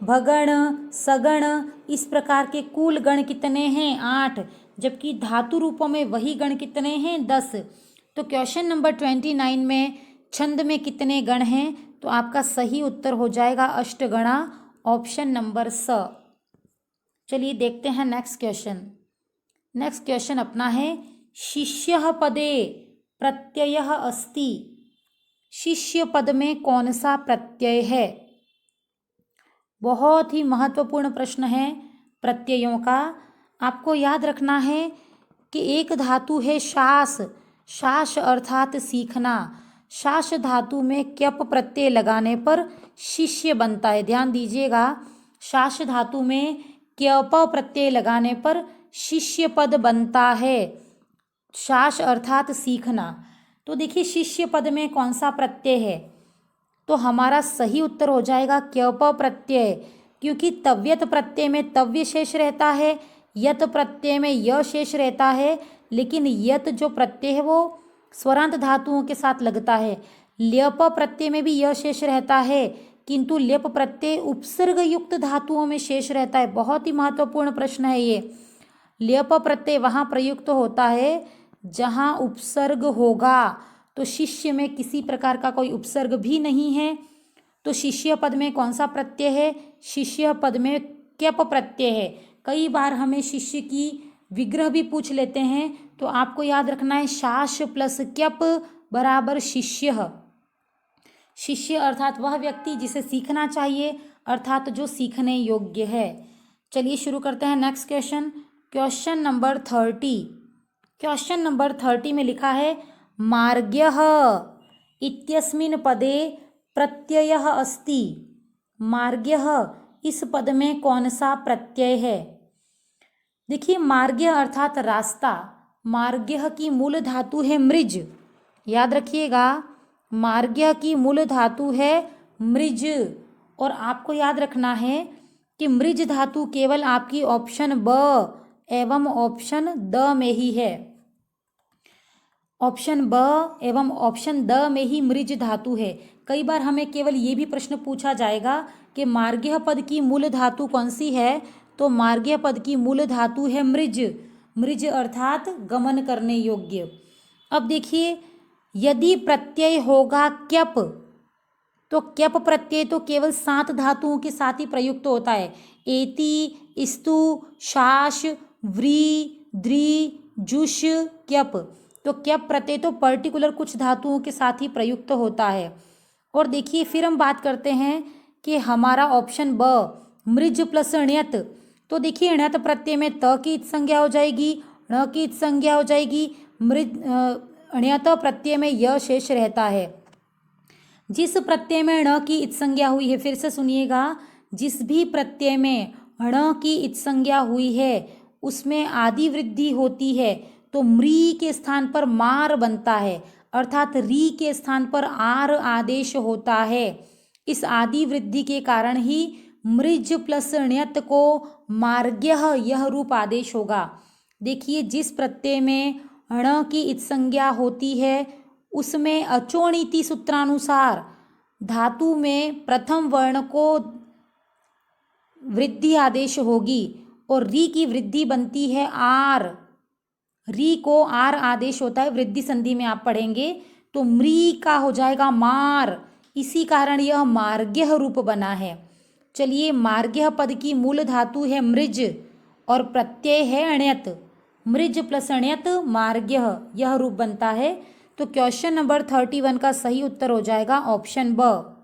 भगण, सगण, इस प्रकार के कुल गण कितने हैं, 8। जबकि धातु रूपों में वही गण कितने हैं, 10। तो क्वेश्चन नंबर 29 में छंद में कितने गण हैं, तो आपका सही उत्तर हो जाएगा अष्टगणा, ऑप्शन नंबर स। चलिए देखते हैं नेक्स्ट क्वेश्चन। नेक्स्ट क्वेश्चन अपना है शिष्यः पदे प्रत्ययः अस्ति। शिष्य पद में कौन सा प्रत्यय है। बहुत ही महत्वपूर्ण प्रश्न है प्रत्ययों का। आपको याद रखना है कि एक धातु है शास। शास अर्थात सीखना। शास धातु में क्यप प्रत्यय लगाने पर शिष्य बनता है। ध्यान दीजिएगा, शास धातु में क्यप प्रत्यय लगाने पर शिष्य पद बनता है। शास अर्थात सीखना। तो देखिए शिष्य पद में कौन सा प्रत्यय है, तो हमारा सही उत्तर हो जाएगा क्यप प्रत्यय, क्योंकि तव्यत प्रत्यय में तव्य शेष रहता है, यत प्रत्यय में य शेष रहता है, लेकिन यत जो प्रत्यय है वो स्वरांत धातुओं के साथ लगता है। ल्यप प्रत्यय में भी य शेष रहता है, किंतु ल्यप प्रत्यय उपसर्ग युक्त धातुओं में शेष रहता है। बहुत ही महत्वपूर्ण प्रश्न है ये। ल्यप प्रत्यय वहाँ प्रयुक्त होता है जहाँ उपसर्ग होगा, तो शिष्य में किसी प्रकार का कोई उपसर्ग भी नहीं है। तो शिष्य पद में कौन सा प्रत्यय है, शिष्य पद में क्यप प्रत्यय है। कई बार हमें शिष्य की विग्रह भी पूछ लेते हैं, तो आपको याद रखना है शास प्लस क्यप बराबर शिष्य। शिष्य अर्थात वह व्यक्ति जिसे सीखना चाहिए, अर्थात जो सीखने योग्य है। चलिए शुरू करते हैं next question. Question number 30। Question number 30 में लिखा है मार्ग्यः इत्यस्मिन् पदे प्रत्ययः अस्ति। मार्ग्यः इस पद में कौन सा प्रत्यय है। देखिए मार्ग्य अर्थात रास्ता। मार्ग्य की मूल धातु है मृज। याद रखिएगा, मार्ग्य की मूल धातु है मृज। और आपको याद रखना है कि मृज धातु केवल आपकी ऑप्शन ब एवं ऑप्शन द में ही है। ऑप्शन ब एवं ऑप्शन द में ही मृज धातु है। कई बार हमें केवल ये भी प्रश्न पूछा जाएगा कि मार्ग्य पद की मूल धातु कौन सी है, तो मार्ग्य पद की मूल धातु है मृज। मृज अर्थात गमन करने योग्य। अब देखिए यदि प्रत्यय होगा क्यप, तो क्यप प्रत्यय तो केवल 7 धातुओं के साथ ही प्रयुक्त होता है। एति, स्तु, शास, व्री, द्रि, जुष, क्यप। तो क्यप प्रत्यय तो पर्टिकुलर कुछ धातुओं के साथ ही प्रयुक्त होता है। और देखिए फिर हम बात करते हैं कि हमारा ऑप्शन ब मृज प्लस ण्यत। तो देखिए ण्यत प्रत्यय में त की इत संज्ञा हो जाएगी, ण की इत संज्ञा हो जाएगी, मृज ण्यत प्रत्यय में य शेष रहता है। जिस प्रत्यय में ण की इत संज्ञा हुई है, फिर से सुनिएगा, जिस भी प्रत्यय में ण की इत संज्ञा हुई है उसमें आदि वृद्धि होती है, तो म्री के स्थान पर मार बनता है, अर्थात री के स्थान पर आर आदेश होता है। इस आदि वृद्धि के कारण ही मृज प्लस ण्यत को मार्ग्यः यह रूप आदेश होगा। देखिए जिस प्रत्यय में ण की इत संज्ञा होती है उसमें अचोणीति सूत्रानुसार धातु में प्रथम वर्ण को वृद्धि आदेश होगी और री की वृद्धि बनती है आर। री को आर आदेश होता है, वृद्धि संधि में आप पढ़ेंगे, तो म्री का हो जाएगा मार। इसी कारण यह मार्ग्य रूप बना है। चलिए, मार्ग्य पद की मूल धातु है मृज और प्रत्यय है अण्यत। मृज प्लस अण्यत मार्ग्य, यह रूप बनता है। तो क्वेश्चन नंबर 31 का सही उत्तर हो जाएगा ऑप्शन ब।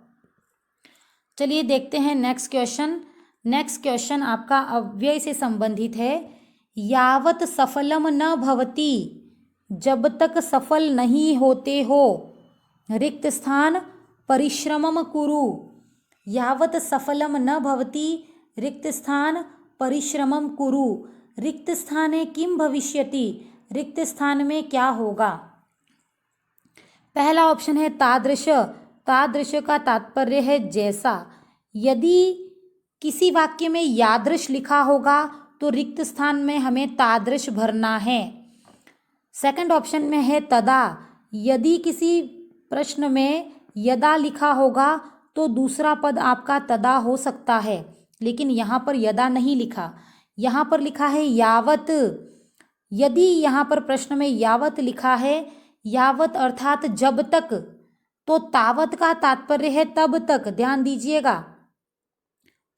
चलिए देखते हैं नेक्स्ट क्वेश्चन। नेक्स्ट क्वेश्चन आपका अव्यय से संबंधित है। यावत सफलम न भवति, जब तक सफल नहीं होते हो, रिक्त स्थान परिश्रमम कुरु। यावत सफलम न भवति, रिक्त स्थान परिश्रमम कुरु। रिक्त स्थाने किम भविष्यति, रिक्त स्थान में क्या होगा। पहला ऑप्शन है तादृश। तादृश का तात्पर्य है जैसा। यदि किसी वाक्य में यादृश लिखा होगा तो रिक्त स्थान में हमें तादृश भरना है। सेकंड ऑप्शन में है तदा। यदि किसी प्रश्न में यदा लिखा होगा तो दूसरा पद आपका तदा हो सकता है, लेकिन यहाँ पर यदा नहीं लिखा, यहाँ पर लिखा है यावत। यदि यहाँ पर प्रश्न में यावत लिखा है, यावत अर्थात जब तक, तो तावत का तात्पर्य है तब तक। ध्यान दीजिएगा,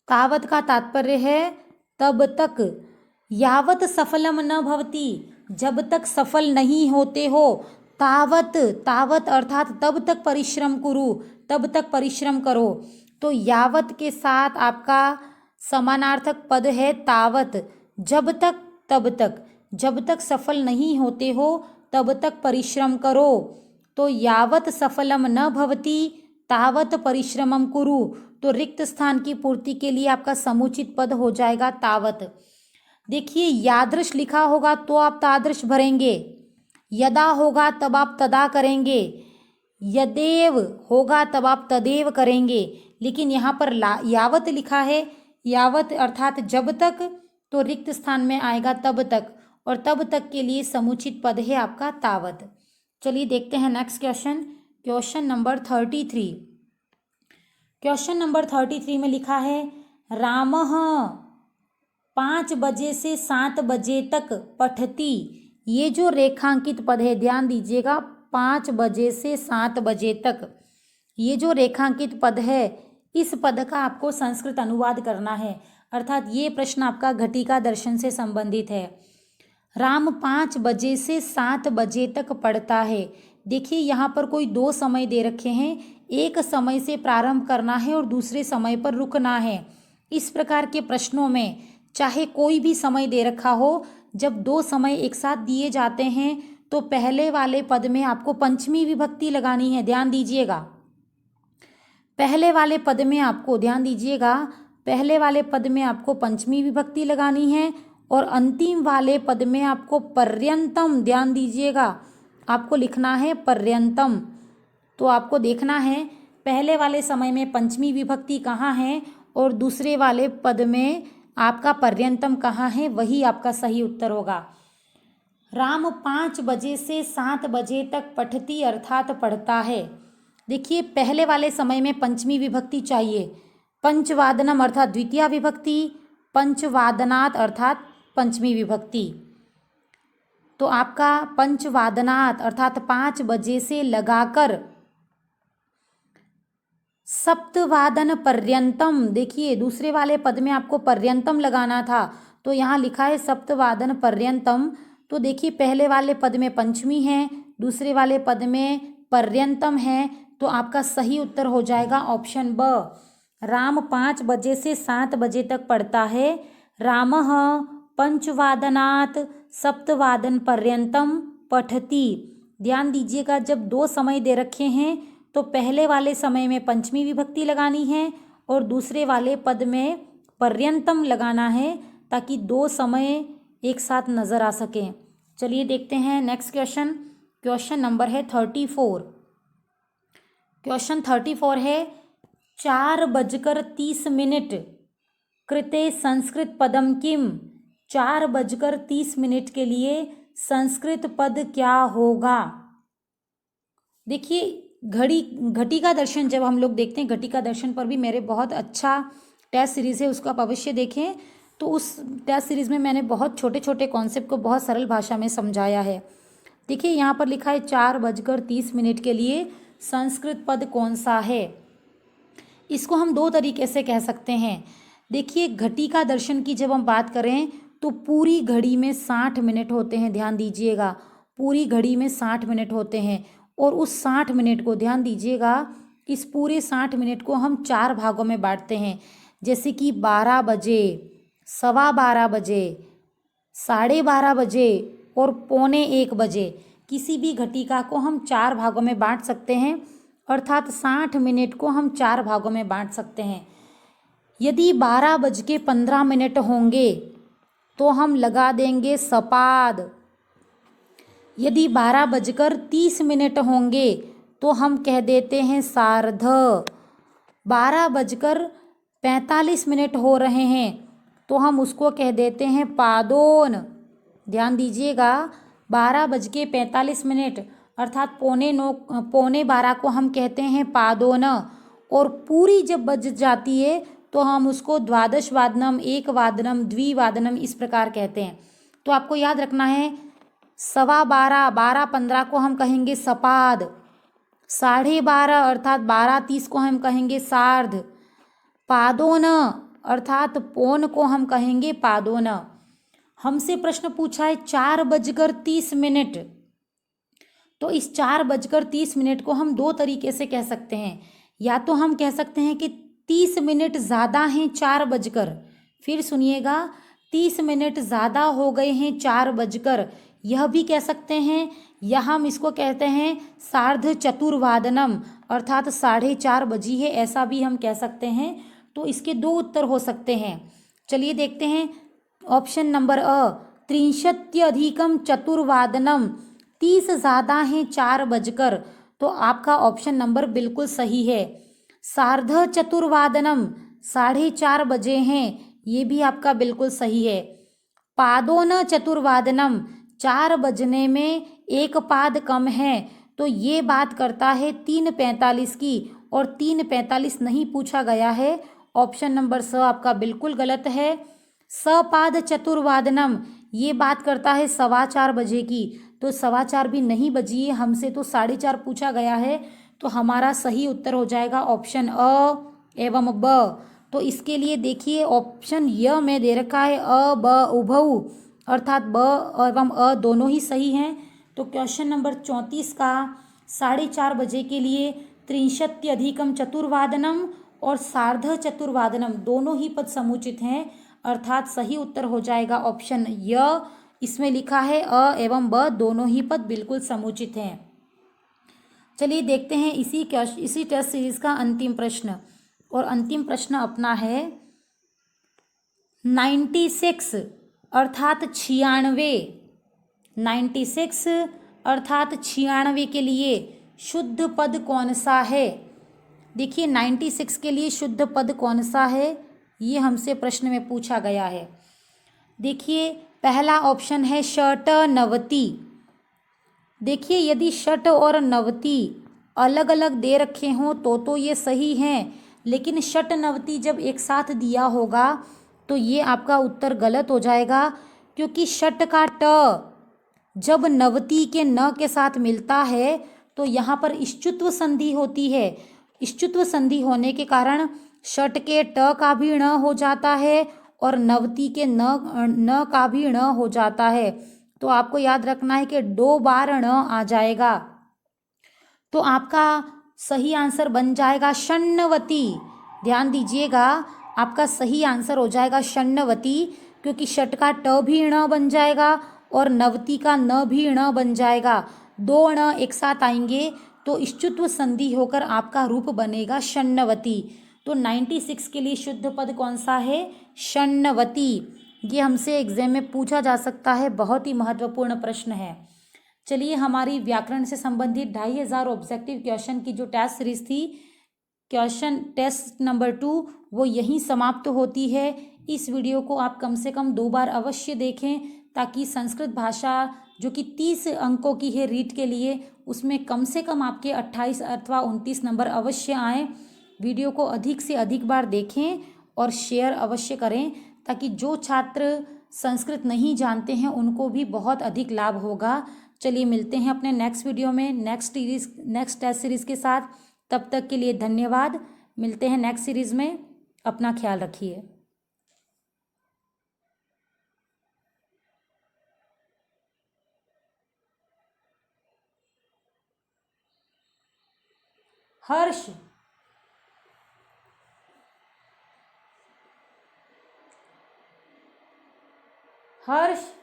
तावत का तात्पर्य है तब तक। यावत सफलम न भवति, जब तक सफल नहीं होते हो, तावत, तावत अर्थात तब तक परिश्रम कुरु, तब तक परिश्रम करो। तो यावत के साथ आपका समानार्थक पद है तावत, जब तक तब तक। जब तक सफल नहीं होते हो तब तक परिश्रम करो। तो यावत सफलम न भवति तावत परिश्रमम कुरु। तो रिक्त स्थान की पूर्ति के लिए आपका समुचित पद हो जाएगा तावत। देखिए, यादृश लिखा होगा तो आप तादृश भरेंगे, यदा होगा तब आप तदा करेंगे, यदेव होगा तब आप तदेव करेंगे। लेकिन यहाँ पर यावत लिखा है, यावत अर्थात जब तक, तो रिक्त स्थान में आएगा तब तक, और तब तक के लिए समुचित पद है आपका तावत। चलिए देखते हैं next question. Question number 33। Question number 33 में लिखा है रामः 5 बजे से 7 बजे तक पठती। ये जो रेखांकित पद है, ध्यान दीजिएगा, 5 बजे से 7 बजे तक, ये जो रेखांकित पद है, इस पद का आपको संस्कृत अनुवाद करना है। अर्थात ये प्रश्न आपका घटिका दर्शन से संबंधित है। राम 5 बजे से 7 बजे तक पढ़ता है। देखिए, यहाँ पर कोई 2 समय दे रखे हैं, एक समय से प्रारंभ करना है और दूसरे समय पर रुकना है। इस प्रकार के प्रश्नों में चाहे कोई भी समय दे रखा हो, जब 2 समय एक साथ दिए जाते हैं तो पहले वाले पद में आपको पंचमी विभक्ति लगानी है। ध्यान दीजिएगा, पहले वाले पद में आपको, ध्यान दीजिएगा, पहले वाले पद में आपको पंचमी विभक्ति लगानी है और अंतिम वाले पद में आपको पर्यंतम, ध्यान दीजिएगा, आपको लिखना है पर्यंतम। तो आपको देखना है पहले वाले समय में पंचमी विभक्ति कहाँ है और दूसरे वाले पद में आपका पर्यंतम कहाँ है, वही आपका सही उत्तर होगा। राम 5 बजे से 7 बजे तक पठती अर्थात पढ़ता है। देखिए, पहले वाले समय में पंचमी विभक्ति चाहिए। पंचवादनम अर्थात द्वितीय विभक्ति, पंचवादनात् अर्थात पंचमी विभक्ति। तो आपका पंचवादनात् अर्थात 5 बजे से लगाकर सप्तवादन पर्यंतम, देखिए दूसरे वाले पद में आपको पर्यंतम लगाना था, तो यहाँ लिखा है सप्तवादन पर्यंतम। तो देखिए, पहले वाले पद में पंचमी है, दूसरे वाले पद में पर्यंतम है, तो आपका सही उत्तर हो जाएगा ऑप्शन ब। राम 5 बजे से 7 बजे तक पढ़ता है। रामः पंचवादनात् सप्तवादन पर्यंतम पठती। ध्यान दीजिएगा, जब 2 समय दे रखे हैं तो पहले वाले समय में पंचमी विभक्ति लगानी है और दूसरे वाले पद में पर्यंतम लगाना है, ताकि 2 समय एक साथ नज़र आ सकें। चलिए देखते हैं नेक्स्ट क्वेश्चन। क्वेश्चन नंबर है 34। क्वेश्चन 34 है 4:30 कृते संस्कृत पदम किम। 4:30 के लिए संस्कृत पद क्या होगा। देखिए, घटिका दर्शन जब हम लोग देखते हैं, घटिका दर्शन पर भी मेरे बहुत अच्छा टेस्ट सीरीज़ है, उसको आप अवश्य देखें। तो उस टेस्ट सीरीज़ में मैंने बहुत छोटे छोटे कॉन्सेप्ट को बहुत सरल भाषा में समझाया है। देखिए, यहाँ पर लिखा है 4:30 के लिए संस्कृत पद कौन सा है। इसको हम दो तरीके से कह सकते हैं। देखिए, घटिका दर्शन की जब हम बात करें तो पूरी घड़ी में 60 मिनट होते हैं, ध्यान दीजिएगा, पूरी घड़ी में 60 मिनट होते हैं। और उस 60 मिनट को ध्यान दीजिएगा, इस पूरे 60 मिनट को हम 4 भागों में बांटते हैं, जैसे कि 12 बजे, 12:15 बजे, 12:30 बजे और 12:45 बजे। किसी भी घटिका को हम 4 भागों में बांट सकते हैं, अर्थात 60 मिनट को हम 4 भागों में बांट सकते हैं। यदि 12:15 होंगे तो हम लगा देंगे सपाद। यदि 12:30 होंगे तो हम कह देते हैं सार्ध। 12:45 हो रहे हैं तो हम उसको कह देते हैं पादोन। ध्यान दीजिएगा, 12:45 अर्थात 11:45 को हम कहते हैं पादोन। और पूरी जब बज जाती है तो हम उसको द्वादश वादनम, एक वादनम, द्विवादनम इस प्रकार कहते हैं। तो आपको याद रखना है, 12:15, 12:15 को हम कहेंगे सपाद, 12:30 अर्थात 12:30 को हम कहेंगे सार्ध, पादोन अर्थात पौन को हम कहेंगे पादोन। हमसे प्रश्न पूछा है 4:30, तो इस 4:30 को हम दो तरीके से कह सकते हैं। या तो हम कह सकते हैं कि 30 मिनट ज़्यादा हैं 4 बजकर, फिर सुनिएगा, 30 मिनट ज़्यादा हो गए हैं 4 बजकर, यह भी कह सकते हैं। या हम इसको कहते हैं सार्ध चतुर्वादनम अर्थात 4:30 बजी है, ऐसा भी हम कह सकते हैं। तो इसके दो उत्तर हो सकते हैं। चलिए देखते हैं ऑप्शन नंबर अ, 63 चतुर्वादनम, 30 ज़्यादा हैं 4 बजकर। तो आपका ऑप्शन नंबर बिल्कुल सही है। सार्ध चतुर्वादनम, 4:30 बजे हैं, ये भी आपका बिल्कुल सही है। पादोन चतुर्वादनम, 4 बजने में एक पाद कम है, तो ये बात करता है 3:45 की, और 3:45 नहीं पूछा गया है। ऑप्शन नंबर स आपका बिल्कुल गलत है। सपाद चतुर्वादनम, ये बात करता है 4:15 बजे की, तो 4:15 भी नहीं बजी है, हमसे तो 4:30 पूछा गया है। तो हमारा सही उत्तर हो जाएगा ऑप्शन अ एवं ब। तो इसके लिए देखिए ऑप्शन य में दे रखा है अ ब उभऊ, अर्थात ब एवं अ दोनों ही सही हैं। तो क्वेश्चन नंबर 34 का 4:30 बजे के लिए 63 चतुर्वादनम और सार्ध चतुर्वादनम दोनों ही पद समुचित हैं, अर्थात सही उत्तर हो जाएगा ऑप्शन य। इसमें लिखा है अ एवं ब दोनों ही पद बिल्कुल समुचित हैं। चलिए देखते हैं इसी टेस्ट सीरीज का अंतिम प्रश्न, और अंतिम प्रश्न अपना है 96 अर्थात 96, 96 अर्थात 96 के लिए शुद्ध पद कौन सा है। देखिए 96 के लिए शुद्ध पद कौन सा है, ये हमसे प्रश्न में पूछा गया है। देखिए पहला ऑप्शन है षट नवति। देखिए यदि षट और नवति अलग अलग दे रखे हों तो ये सही हैं, लेकिन षट नवति जब एक साथ दिया होगा तो ये आपका उत्तर गलत हो जाएगा, क्योंकि षट का ट जब नवति के न के साथ मिलता है तो यहाँ पर इश्चुत्व संधि होती है। इश्चुत्व संधि होने के कारण षट के ट का भी ण हो जाता है और नवति के न का भी ण हो जाता है। तो आपको याद रखना है कि 2 बार ण आ जाएगा। तो आपका सही आंसर बन जाएगा षण्णवती। ध्यान दीजिएगा, आपका सही आंसर हो जाएगा षण्णवती, क्योंकि षट का ट भी ण बन जाएगा और नवति का न भी ण बन जाएगा। 2 ण एक साथ आएंगे तो इश्चुत्व संधि होकर आपका रूप बनेगा षण्णवती। तो 96 के लिए शुद्ध पद कौन सा है, षण्णवती। ये हमसे एग्जाम में पूछा जा सकता है, बहुत ही महत्वपूर्ण प्रश्न है। चलिए हमारी व्याकरण से संबंधित 2500 ऑब्जेक्टिव क्वेश्चन की जो टेस्ट सीरीज थी, क्वेश्चन टेस्ट नंबर 2, वो यहीं समाप्त होती है। इस वीडियो को आप कम से कम 2 बार अवश्य देखें, ताकि संस्कृत भाषा जो कि 30 अंकों की है रीट के लिए, उसमें कम से कम आपके 28 अथवा 29 नंबर अवश्य आएँ। वीडियो को अधिक से अधिक बार देखें और शेयर अवश्य करें, ताकि जो छात्र संस्कृत नहीं जानते हैं उनको भी बहुत अधिक लाभ होगा। चलिए मिलते हैं अपने नेक्स्ट वीडियो में नेक्स्ट टेस्ट सीरीज़ के साथ। तब तक के लिए धन्यवाद। मिलते हैं नेक्स्ट सीरीज में। अपना ख्याल रखिए। हर्ष, हर्ष।